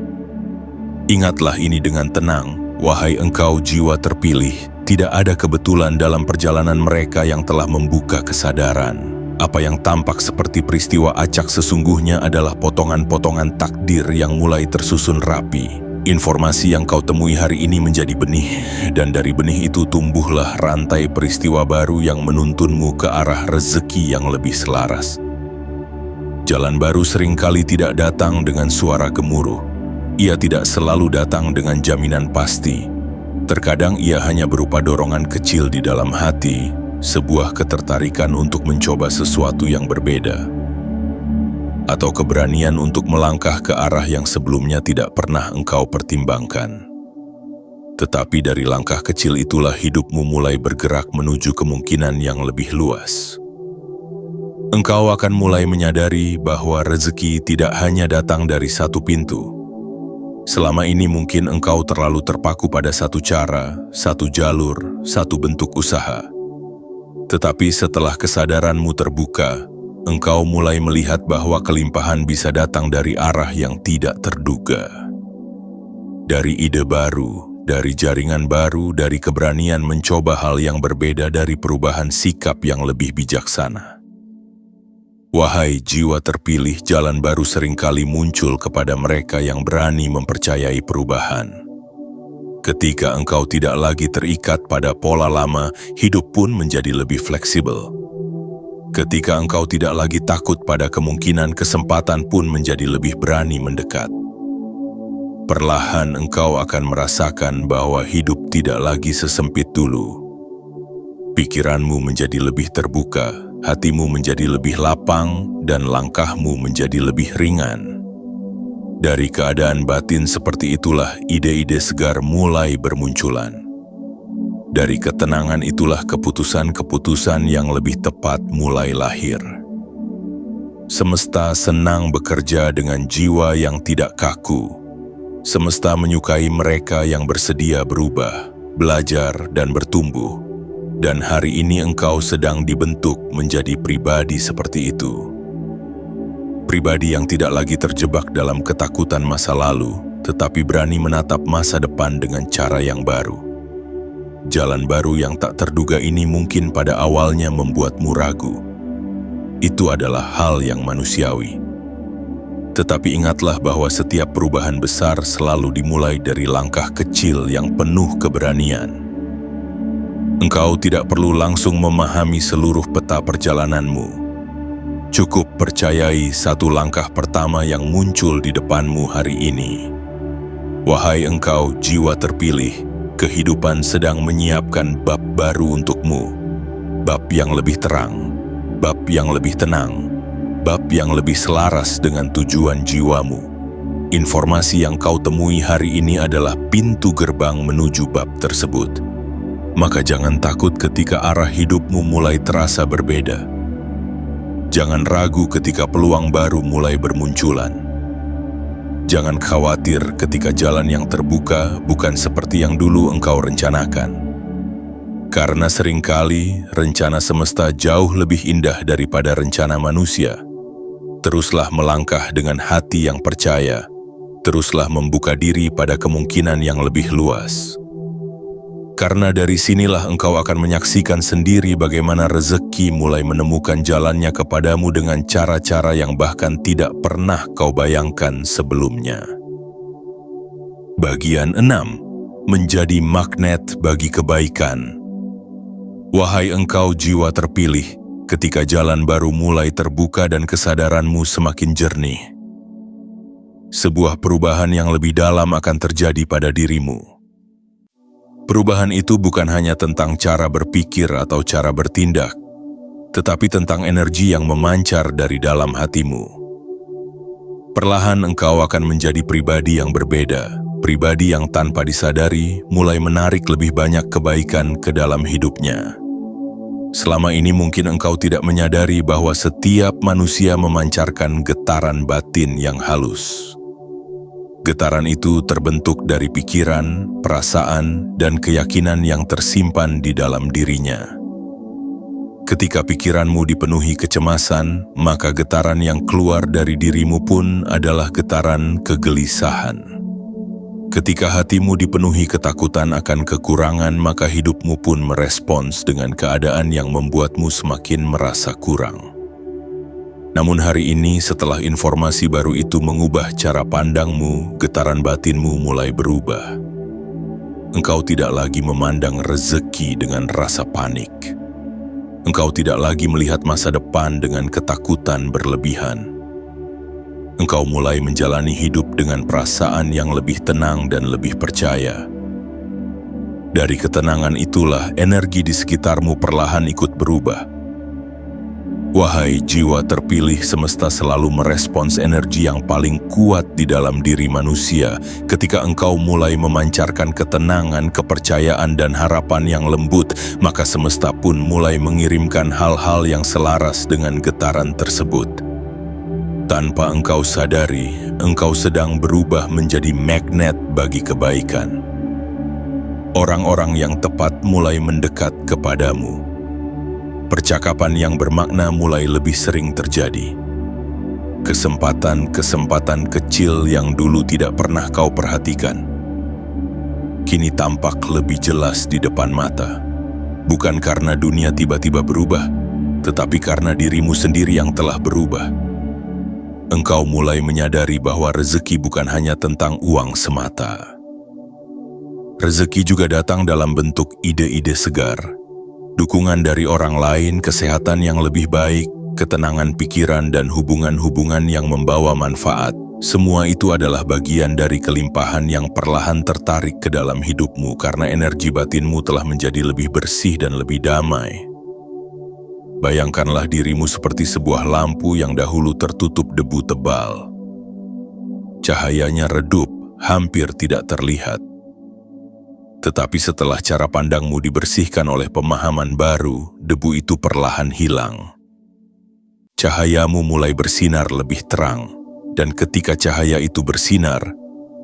Ingatlah ini dengan tenang, wahai engkau jiwa terpilih. Tidak ada kebetulan dalam perjalanan mereka yang telah membuka kesadaran. Apa yang tampak seperti peristiwa acak sesungguhnya adalah potongan-potongan takdir yang mulai tersusun rapi. Informasi yang kau temui hari ini menjadi benih, dan dari benih itu tumbuhlah rantai peristiwa baru yang menuntunmu ke arah rezeki yang lebih selaras. Jalan baru seringkali tidak datang dengan suara gemuruh. Ia tidak selalu datang dengan jaminan pasti. Terkadang ia hanya berupa dorongan kecil di dalam hati, sebuah ketertarikan untuk mencoba sesuatu yang berbeda, atau keberanian untuk melangkah ke arah yang sebelumnya tidak pernah engkau pertimbangkan. Tetapi dari langkah kecil itulah hidupmu mulai bergerak menuju kemungkinan yang lebih luas. Engkau akan mulai menyadari bahwa rezeki tidak hanya datang dari satu pintu. Selama ini mungkin engkau terlalu terpaku pada satu cara, satu jalur, satu bentuk usaha. Tetapi setelah kesadaranmu terbuka, engkau mulai melihat bahwa kelimpahan bisa datang dari arah yang tidak terduga. Dari ide baru, dari jaringan baru, dari keberanian mencoba hal yang berbeda, dari perubahan sikap yang lebih bijaksana. Wahai jiwa terpilih, jalan baru seringkali muncul kepada mereka yang berani mempercayai perubahan. Ketika engkau tidak lagi terikat pada pola lama, hidup pun menjadi lebih fleksibel. Ketika engkau tidak lagi takut pada kemungkinan, kesempatan pun menjadi lebih berani mendekat. Perlahan engkau akan merasakan bahwa hidup tidak lagi sesempit dulu. Pikiranmu menjadi lebih terbuka, hatimu menjadi lebih lapang, dan langkahmu menjadi lebih ringan. Dari keadaan batin seperti itulah ide-ide segar mulai bermunculan. Dari ketenangan itulah keputusan-keputusan yang lebih tepat mulai lahir. Semesta senang bekerja dengan jiwa yang tidak kaku. Semesta menyukai mereka yang bersedia berubah, belajar, dan bertumbuh. Dan hari ini engkau sedang dibentuk menjadi pribadi seperti itu. Pribadi yang tidak lagi terjebak dalam ketakutan masa lalu, tetapi berani menatap masa depan dengan cara yang baru. Jalan baru yang tak terduga ini mungkin pada awalnya membuatmu ragu. Itu adalah hal yang manusiawi. Tetapi ingatlah bahwa setiap perubahan besar selalu dimulai dari langkah kecil yang penuh keberanian. Engkau tidak perlu langsung memahami seluruh peta perjalananmu. Cukup percayai satu langkah pertama yang muncul di depanmu hari ini. Wahai engkau jiwa terpilih, kehidupan sedang menyiapkan bab baru untukmu. Bab yang lebih terang, bab yang lebih tenang, bab yang lebih selaras dengan tujuan jiwamu. Informasi yang kau temui hari ini adalah pintu gerbang menuju bab tersebut. Maka jangan takut ketika arah hidupmu mulai terasa berbeda. Jangan ragu ketika peluang baru mulai bermunculan. Jangan khawatir ketika jalan yang terbuka bukan seperti yang dulu engkau rencanakan. Karena seringkali rencana semesta jauh lebih indah daripada rencana manusia. Teruslah melangkah dengan hati yang percaya. Teruslah membuka diri pada kemungkinan yang lebih luas. Karena dari sinilah engkau akan menyaksikan sendiri bagaimana rezeki mulai menemukan jalannya kepadamu dengan cara-cara yang bahkan tidak pernah kau bayangkan sebelumnya. Bagian 6. Menjadi magnet bagi kebaikan. Wahai engkau jiwa terpilih, ketika jalan baru mulai terbuka dan kesadaranmu semakin jernih. Sebuah perubahan yang lebih dalam akan terjadi pada dirimu. Perubahan itu bukan hanya tentang cara berpikir atau cara bertindak, tetapi tentang energi yang memancar dari dalam hatimu. Perlahan engkau akan menjadi pribadi yang berbeda, pribadi yang tanpa disadari mulai menarik lebih banyak kebaikan ke dalam hidupnya. Selama ini mungkin engkau tidak menyadari bahwa setiap manusia memancarkan getaran batin yang halus. Getaran itu terbentuk dari pikiran, perasaan, dan keyakinan yang tersimpan di dalam dirinya. Ketika pikiranmu dipenuhi kecemasan, maka getaran yang keluar dari dirimu pun adalah getaran kegelisahan. Ketika hatimu dipenuhi ketakutan akan kekurangan, maka hidupmu pun merespons dengan keadaan yang membuatmu semakin merasa kurang. Namun hari ini, setelah informasi baru itu mengubah cara pandangmu, getaran batinmu mulai berubah. Engkau tidak lagi memandang rezeki dengan rasa panik. Engkau tidak lagi melihat masa depan dengan ketakutan berlebihan. Engkau mulai menjalani hidup dengan perasaan yang lebih tenang dan lebih percaya. Dari ketenangan itulah energi di sekitarmu perlahan ikut berubah. Wahai jiwa terpilih, semesta selalu merespons energi yang paling kuat di dalam diri manusia. Ketika engkau mulai memancarkan ketenangan, kepercayaan, dan harapan yang lembut, maka semesta pun mulai mengirimkan hal-hal yang selaras dengan getaran tersebut. Tanpa engkau sadari, engkau sedang berubah menjadi magnet bagi kebaikan. Orang-orang yang tepat mulai mendekat kepadamu. Percakapan yang bermakna mulai lebih sering terjadi. Kesempatan-kesempatan kecil yang dulu tidak pernah kau perhatikan, kini tampak lebih jelas di depan mata. Bukan karena dunia tiba-tiba berubah, tetapi karena dirimu sendiri yang telah berubah. Engkau mulai menyadari bahwa rezeki bukan hanya tentang uang semata. Rezeki juga datang dalam bentuk ide-ide segar, dukungan dari orang lain, kesehatan yang lebih baik, ketenangan pikiran, dan hubungan-hubungan yang membawa manfaat. Semua itu adalah bagian dari kelimpahan yang perlahan tertarik ke dalam hidupmu karena energi batinmu telah menjadi lebih bersih dan lebih damai. Bayangkanlah dirimu seperti sebuah lampu yang dahulu tertutup debu tebal. Cahayanya redup, hampir tidak terlihat. Tetapi setelah cara pandangmu dibersihkan oleh pemahaman baru, debu itu perlahan hilang. Cahayamu mulai bersinar lebih terang, dan ketika cahaya itu bersinar,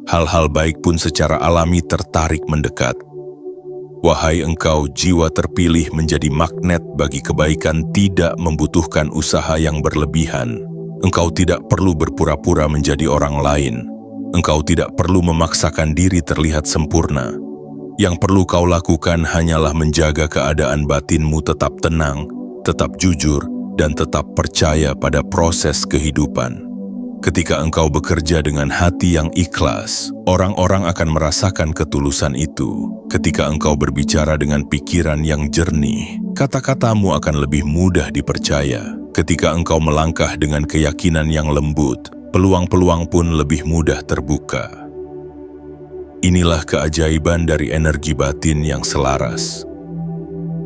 hal-hal baik pun secara alami tertarik mendekat. Wahai engkau jiwa terpilih, menjadi magnet bagi kebaikan tidak membutuhkan usaha yang berlebihan. Engkau tidak perlu berpura-pura menjadi orang lain. Engkau tidak perlu memaksakan diri terlihat sempurna. Yang perlu kau lakukan hanyalah menjaga keadaan batinmu tetap tenang, tetap jujur, dan tetap percaya pada proses kehidupan. Ketika engkau bekerja dengan hati yang ikhlas, orang-orang akan merasakan ketulusan itu. Ketika engkau berbicara dengan pikiran yang jernih, kata-katamu akan lebih mudah dipercaya. Ketika engkau melangkah dengan keyakinan yang lembut, peluang-peluang pun lebih mudah terbuka. Inilah keajaiban dari energi batin yang selaras.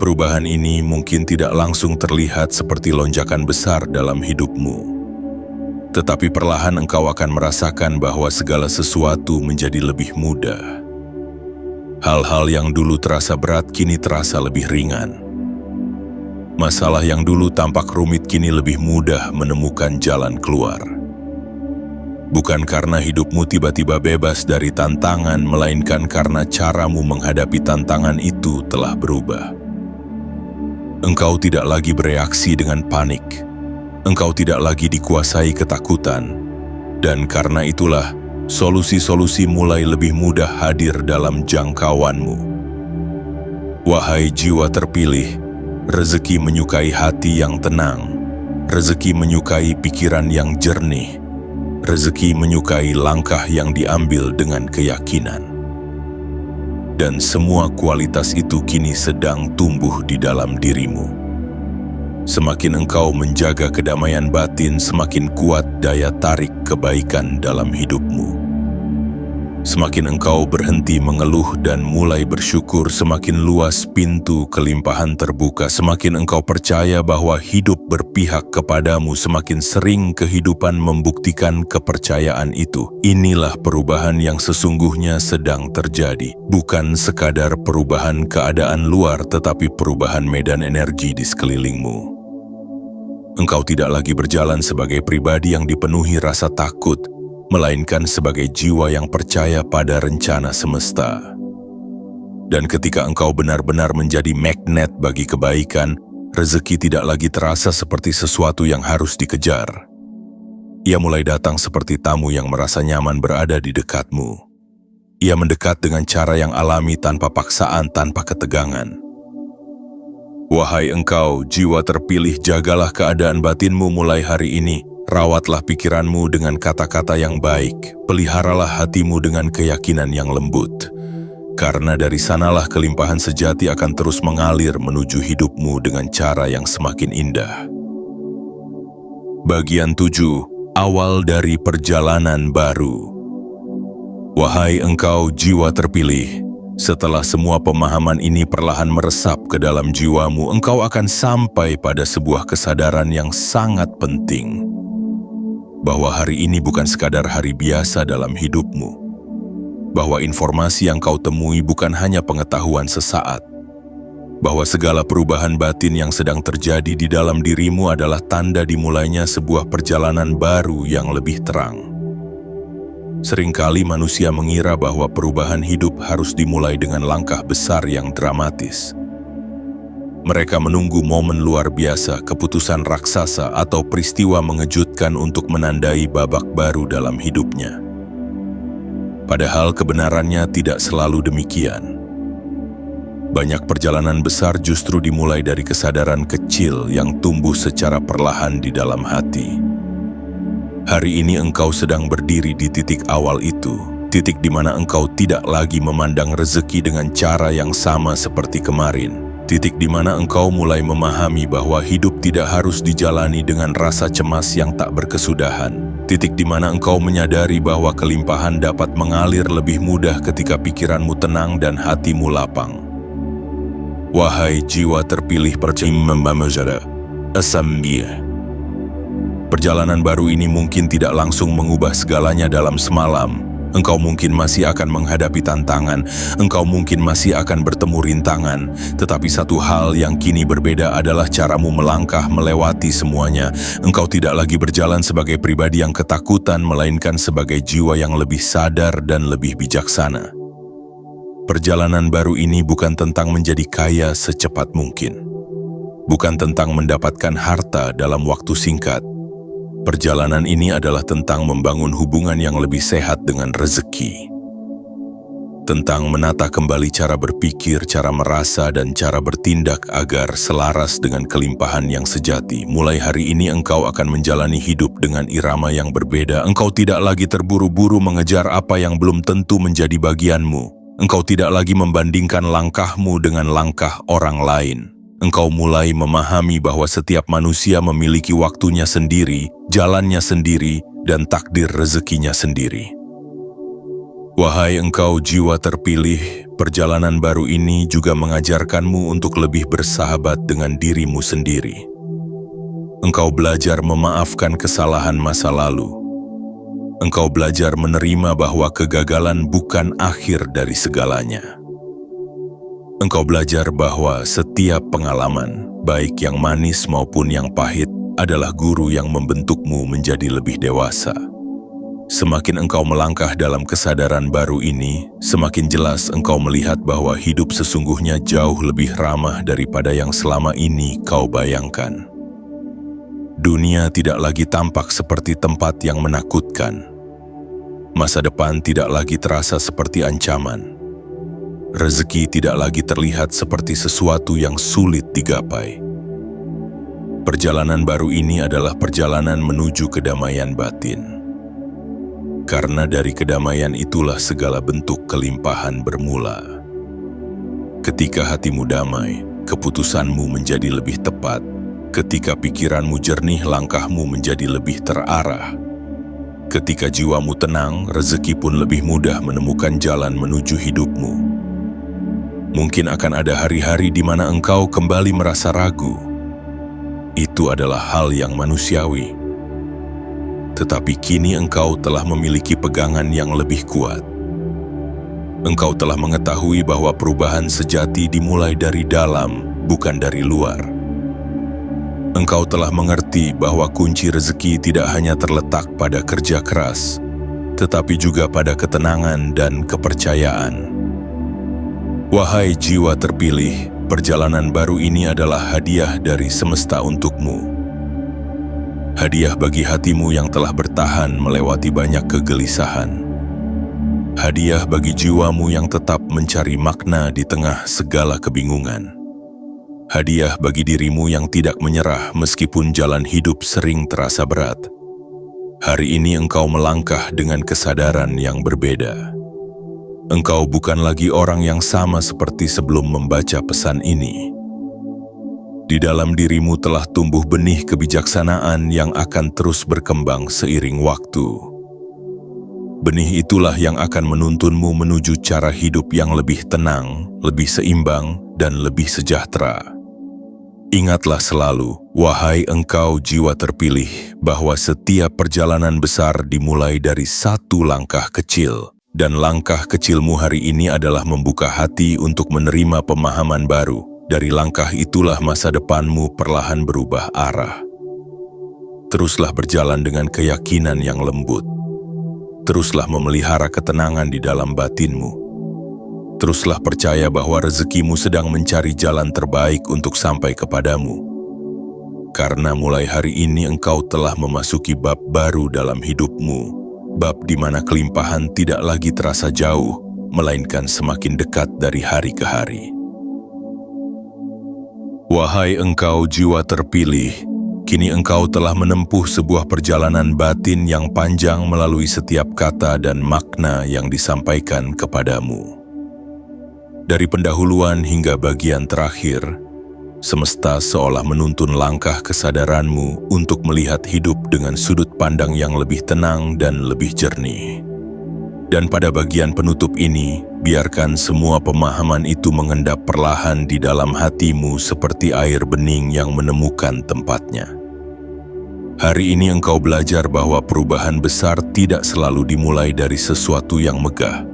Perubahan ini mungkin tidak langsung terlihat seperti lonjakan besar dalam hidupmu. Tetapi perlahan engkau akan merasakan bahwa segala sesuatu menjadi lebih mudah. Hal-hal yang dulu terasa berat kini terasa lebih ringan. Masalah yang dulu tampak rumit kini lebih mudah menemukan jalan keluar. Bukan karena hidupmu tiba-tiba bebas dari tantangan, melainkan karena caramu menghadapi tantangan itu telah berubah. Engkau tidak lagi bereaksi dengan panik. Engkau tidak lagi dikuasai ketakutan. Dan karena itulah, solusi-solusi mulai lebih mudah hadir dalam jangkauanmu. Wahai jiwa terpilih, rezeki menyukai hati yang tenang. Rezeki menyukai pikiran yang jernih. Rezeki menyukai langkah yang diambil dengan keyakinan. Dan semua kualitas itu kini sedang tumbuh di dalam dirimu. Semakin engkau menjaga kedamaian batin, semakin kuat daya tarik kebaikan dalam hidupmu. Semakin engkau berhenti mengeluh dan mulai bersyukur, semakin luas pintu kelimpahan terbuka. Semakin engkau percaya bahwa hidup berpihak kepadamu, semakin sering kehidupan membuktikan kepercayaan itu. Inilah perubahan yang sesungguhnya sedang terjadi. Bukan sekadar perubahan keadaan luar, tetapi perubahan medan energi di sekelilingmu. Engkau tidak lagi berjalan sebagai pribadi yang dipenuhi rasa takut, melainkan sebagai jiwa yang percaya pada rencana semesta. Dan ketika engkau benar-benar menjadi magnet bagi kebaikan, rezeki tidak lagi terasa seperti sesuatu yang harus dikejar. Ia mulai datang seperti tamu yang merasa nyaman berada di dekatmu. Ia mendekat dengan cara yang alami, tanpa paksaan, tanpa ketegangan. Wahai engkau, jiwa terpilih, jagalah keadaan batinmu mulai hari ini. Rawatlah pikiranmu dengan kata-kata yang baik, peliharalah hatimu dengan keyakinan yang lembut. Karena dari sanalah kelimpahan sejati akan terus mengalir menuju hidupmu dengan cara yang semakin indah. Bagian 7. Awal dari perjalanan baru. Wahai engkau jiwa terpilih, setelah semua pemahaman ini perlahan meresap ke dalam jiwamu, engkau akan sampai pada sebuah kesadaran yang sangat penting. Bahwa hari ini bukan sekadar hari biasa dalam hidupmu. Bahwa informasi yang kau temui bukan hanya pengetahuan sesaat. Bahwa segala perubahan batin yang sedang terjadi di dalam dirimu adalah tanda dimulainya sebuah perjalanan baru yang lebih terang. Seringkali manusia mengira bahwa perubahan hidup harus dimulai dengan langkah besar yang dramatis. Mereka menunggu momen luar biasa, keputusan raksasa, atau peristiwa mengejutkan untuk menandai babak baru dalam hidupnya. Padahal kebenarannya tidak selalu demikian. Banyak perjalanan besar justru dimulai dari kesadaran kecil yang tumbuh secara perlahan di dalam hati. Hari ini engkau sedang berdiri di titik awal itu, titik di mana engkau tidak lagi memandang rezeki dengan cara yang sama seperti kemarin. Titik di mana engkau mulai memahami bahwa hidup tidak harus dijalani dengan rasa cemas yang tak berkesudahan. Titik di mana engkau menyadari bahwa kelimpahan dapat mengalir lebih mudah ketika pikiranmu tenang dan hatimu lapang. Wahai jiwa terpilih, perjalanan baru ini mungkin tidak langsung mengubah segalanya dalam semalam. Engkau mungkin masih akan menghadapi tantangan, engkau mungkin masih akan bertemu rintangan, tetapi satu hal yang kini berbeda adalah caramu melangkah melewati semuanya. Engkau tidak lagi berjalan sebagai pribadi yang ketakutan, melainkan sebagai jiwa yang lebih sadar dan lebih bijaksana. Perjalanan baru ini bukan tentang menjadi kaya secepat mungkin. Bukan tentang mendapatkan harta dalam waktu singkat. Perjalanan ini adalah tentang membangun hubungan yang lebih sehat dengan rezeki. Tentang menata kembali cara berpikir, cara merasa, dan cara bertindak agar selaras dengan kelimpahan yang sejati. Mulai hari ini engkau akan menjalani hidup dengan irama yang berbeda. Engkau tidak lagi terburu-buru mengejar apa yang belum tentu menjadi bagianmu. Engkau tidak lagi membandingkan langkahmu dengan langkah orang lain. Engkau mulai memahami bahwa setiap manusia memiliki waktunya sendiri, jalannya sendiri, dan takdir rezekinya sendiri. Wahai engkau jiwa terpilih, perjalanan baru ini juga mengajarkanmu untuk lebih bersahabat dengan dirimu sendiri. Engkau belajar memaafkan kesalahan masa lalu. Engkau belajar menerima bahwa kegagalan bukan akhir dari segalanya. Engkau belajar bahwa setiap pengalaman, baik yang manis maupun yang pahit, adalah guru yang membentukmu menjadi lebih dewasa. Semakin engkau melangkah dalam kesadaran baru ini, semakin jelas engkau melihat bahwa hidup sesungguhnya jauh lebih ramah daripada yang selama ini kau bayangkan. Dunia tidak lagi tampak seperti tempat yang menakutkan. Masa depan tidak lagi terasa seperti ancaman. Rezeki tidak lagi terlihat seperti sesuatu yang sulit digapai. Perjalanan baru ini adalah perjalanan menuju kedamaian batin. Karena dari kedamaian itulah segala bentuk kelimpahan bermula. Ketika hatimu damai, keputusanmu menjadi lebih tepat, Ketika pikiranmu jernih, langkahmu menjadi lebih terarah. Ketika jiwamu tenang, rezeki pun lebih mudah menemukan jalan menuju hidupmu. Mungkin akan ada hari-hari di mana engkau kembali merasa ragu. Itu adalah hal yang manusiawi. Tetapi kini engkau telah memiliki pegangan yang lebih kuat. Engkau telah mengetahui bahwa perubahan sejati dimulai dari dalam, bukan dari luar. Engkau telah mengerti bahwa kunci rezeki tidak hanya terletak pada kerja keras, tetapi juga pada ketenangan dan kepercayaan. Wahai jiwa terpilih, perjalanan baru ini adalah hadiah dari semesta untukmu. Hadiah bagi hatimu yang telah bertahan melewati banyak kegelisahan. Hadiah bagi jiwamu yang tetap mencari makna di tengah segala kebingungan. Hadiah bagi dirimu yang tidak menyerah meskipun jalan hidup sering terasa berat. Hari ini engkau melangkah dengan kesadaran yang berbeda. Engkau bukan lagi orang yang sama seperti sebelum membaca pesan ini. Di dalam dirimu telah tumbuh benih kebijaksanaan yang akan terus berkembang seiring waktu. Benih itulah yang akan menuntunmu menuju cara hidup yang lebih tenang, lebih seimbang, dan lebih sejahtera. Ingatlah selalu, wahai engkau jiwa terpilih, bahwa setiap perjalanan besar dimulai dari satu langkah kecil. Dan langkah kecilmu hari ini adalah membuka hati untuk menerima pemahaman baru. Dari langkah itulah masa depanmu perlahan berubah arah. Teruslah berjalan dengan keyakinan yang lembut. Teruslah memelihara ketenangan di dalam batinmu. Teruslah percaya bahwa rezekimu sedang mencari jalan terbaik untuk sampai kepadamu. Karena mulai hari ini engkau telah memasuki bab baru dalam hidupmu. Bab di mana kelimpahan tidak lagi terasa jauh, melainkan semakin dekat dari hari ke hari. Wahai engkau jiwa terpilih, kini engkau telah menempuh sebuah perjalanan batin yang panjang melalui setiap kata dan makna yang disampaikan kepadamu. Dari pendahuluan hingga bagian terakhir, semesta seolah menuntun langkah kesadaranmu untuk melihat hidup dengan sudut pandang yang lebih tenang dan lebih jernih. Dan pada bagian penutup ini, biarkan semua pemahaman itu mengendap perlahan di dalam hatimu seperti air bening yang menemukan tempatnya. Hari ini engkau belajar bahwa perubahan besar tidak selalu dimulai dari sesuatu yang megah.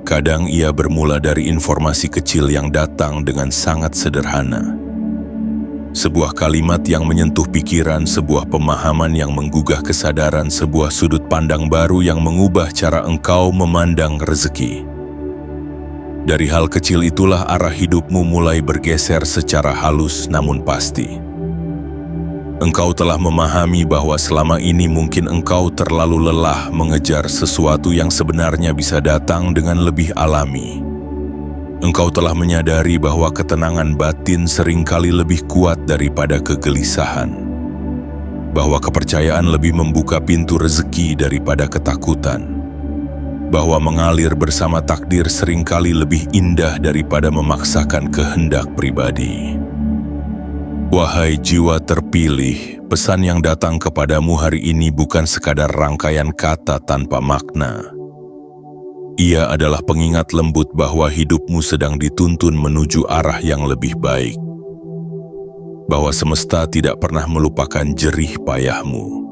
Kadang ia bermula dari informasi kecil yang datang dengan sangat sederhana. Sebuah kalimat yang menyentuh pikiran, sebuah pemahaman yang menggugah kesadaran, sebuah sudut pandang baru yang mengubah cara engkau memandang rezeki. Dari hal kecil itulah arah hidupmu mulai bergeser secara halus namun pasti. Engkau telah memahami bahwa selama ini mungkin engkau terlalu lelah mengejar sesuatu yang sebenarnya bisa datang dengan lebih alami. Engkau telah menyadari bahwa ketenangan batin seringkali lebih kuat daripada kegelisahan. Bahwa kepercayaan lebih membuka pintu rezeki daripada ketakutan. Bahwa mengalir bersama takdir seringkali lebih indah daripada memaksakan kehendak pribadi. Wahai jiwa terpilih, pesan yang datang kepadamu hari ini bukan sekadar rangkaian kata tanpa makna. Ia adalah pengingat lembut bahwa hidupmu sedang dituntun menuju arah yang lebih baik. Bahwa semesta tidak pernah melupakan jerih payahmu.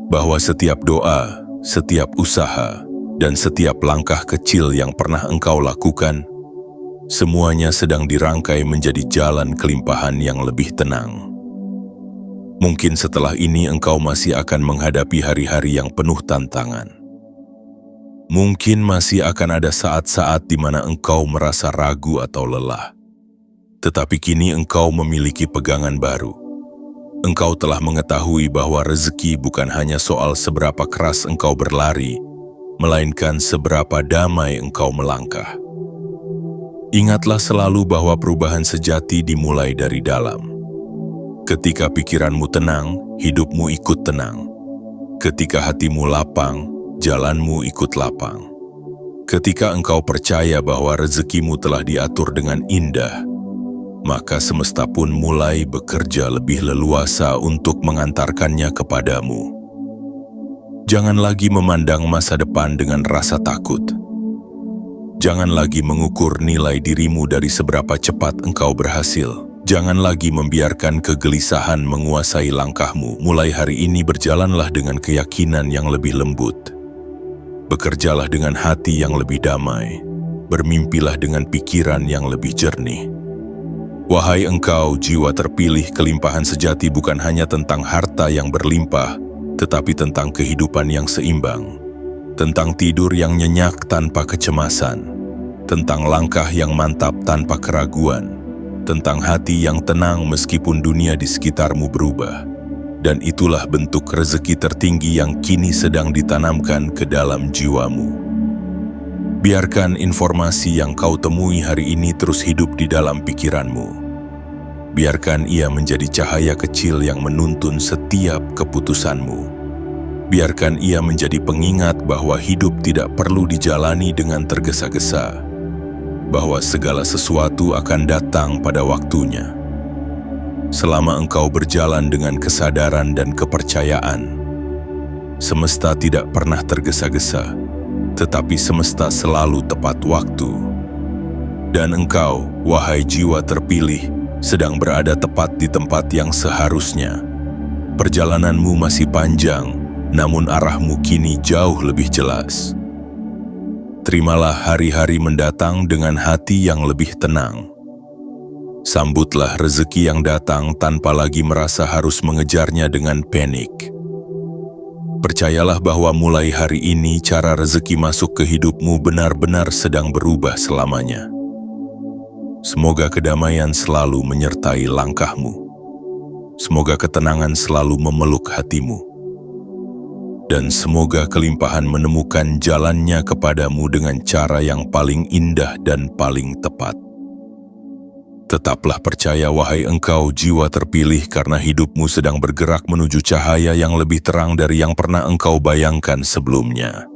Bahwa setiap doa, setiap usaha, dan setiap langkah kecil yang pernah engkau lakukan, semuanya sedang dirangkai menjadi jalan kelimpahan yang lebih tenang. Mungkin setelah ini engkau masih akan menghadapi hari-hari yang penuh tantangan. Mungkin masih akan ada saat-saat di mana engkau merasa ragu atau lelah. Tetapi kini engkau memiliki pegangan baru. Engkau telah mengetahui bahwa rezeki bukan hanya soal seberapa keras engkau berlari, melainkan seberapa damai engkau melangkah. Ingatlah selalu bahwa perubahan sejati dimulai dari dalam. Ketika pikiranmu tenang, hidupmu ikut tenang. Ketika hatimu lapang, jalanmu ikut lapang. Ketika engkau percaya bahwa rezekimu telah diatur dengan indah, maka semesta pun mulai bekerja lebih leluasa untuk mengantarkannya kepadamu. Jangan lagi memandang masa depan dengan rasa takut. Jangan lagi mengukur nilai dirimu dari seberapa cepat engkau berhasil. Jangan lagi membiarkan kegelisahan menguasai langkahmu. Mulai hari ini berjalanlah dengan keyakinan yang lebih lembut. Bekerjalah dengan hati yang lebih damai. Bermimpilah dengan pikiran yang lebih jernih. Wahai engkau jiwa terpilih, kelimpahan sejati bukan hanya tentang harta yang berlimpah, tetapi tentang kehidupan yang seimbang. Tentang tidur yang nyenyak tanpa kecemasan. Tentang langkah yang mantap tanpa keraguan. Tentang hati yang tenang meskipun dunia di sekitarmu berubah. Dan itulah bentuk rezeki tertinggi yang kini sedang ditanamkan ke dalam jiwamu. Biarkan informasi yang kau temui hari ini terus hidup di dalam pikiranmu. Biarkan ia menjadi cahaya kecil yang menuntun setiap keputusanmu. Biarkan ia menjadi pengingat bahwa hidup tidak perlu dijalani dengan tergesa-gesa. Bahwa segala sesuatu akan datang pada waktunya. Selama engkau berjalan dengan kesadaran dan kepercayaan, semesta tidak pernah tergesa-gesa, tetapi semesta selalu tepat waktu. Dan engkau, wahai jiwa terpilih, sedang berada tepat di tempat yang seharusnya. Perjalananmu masih panjang, namun arahmu kini jauh lebih jelas. Terimalah hari-hari mendatang dengan hati yang lebih tenang. Sambutlah rezeki yang datang tanpa lagi merasa harus mengejarnya dengan panik. Percayalah bahwa mulai hari ini cara rezeki masuk ke hidupmu benar-benar sedang berubah selamanya. Semoga kedamaian selalu menyertai langkahmu. Semoga ketenangan selalu memeluk hatimu. Dan semoga kelimpahan menemukan jalannya kepadamu dengan cara yang paling indah dan paling tepat. Tetaplah percaya wahai engkau jiwa terpilih, karena hidupmu sedang bergerak menuju cahaya yang lebih terang dari yang pernah engkau bayangkan sebelumnya.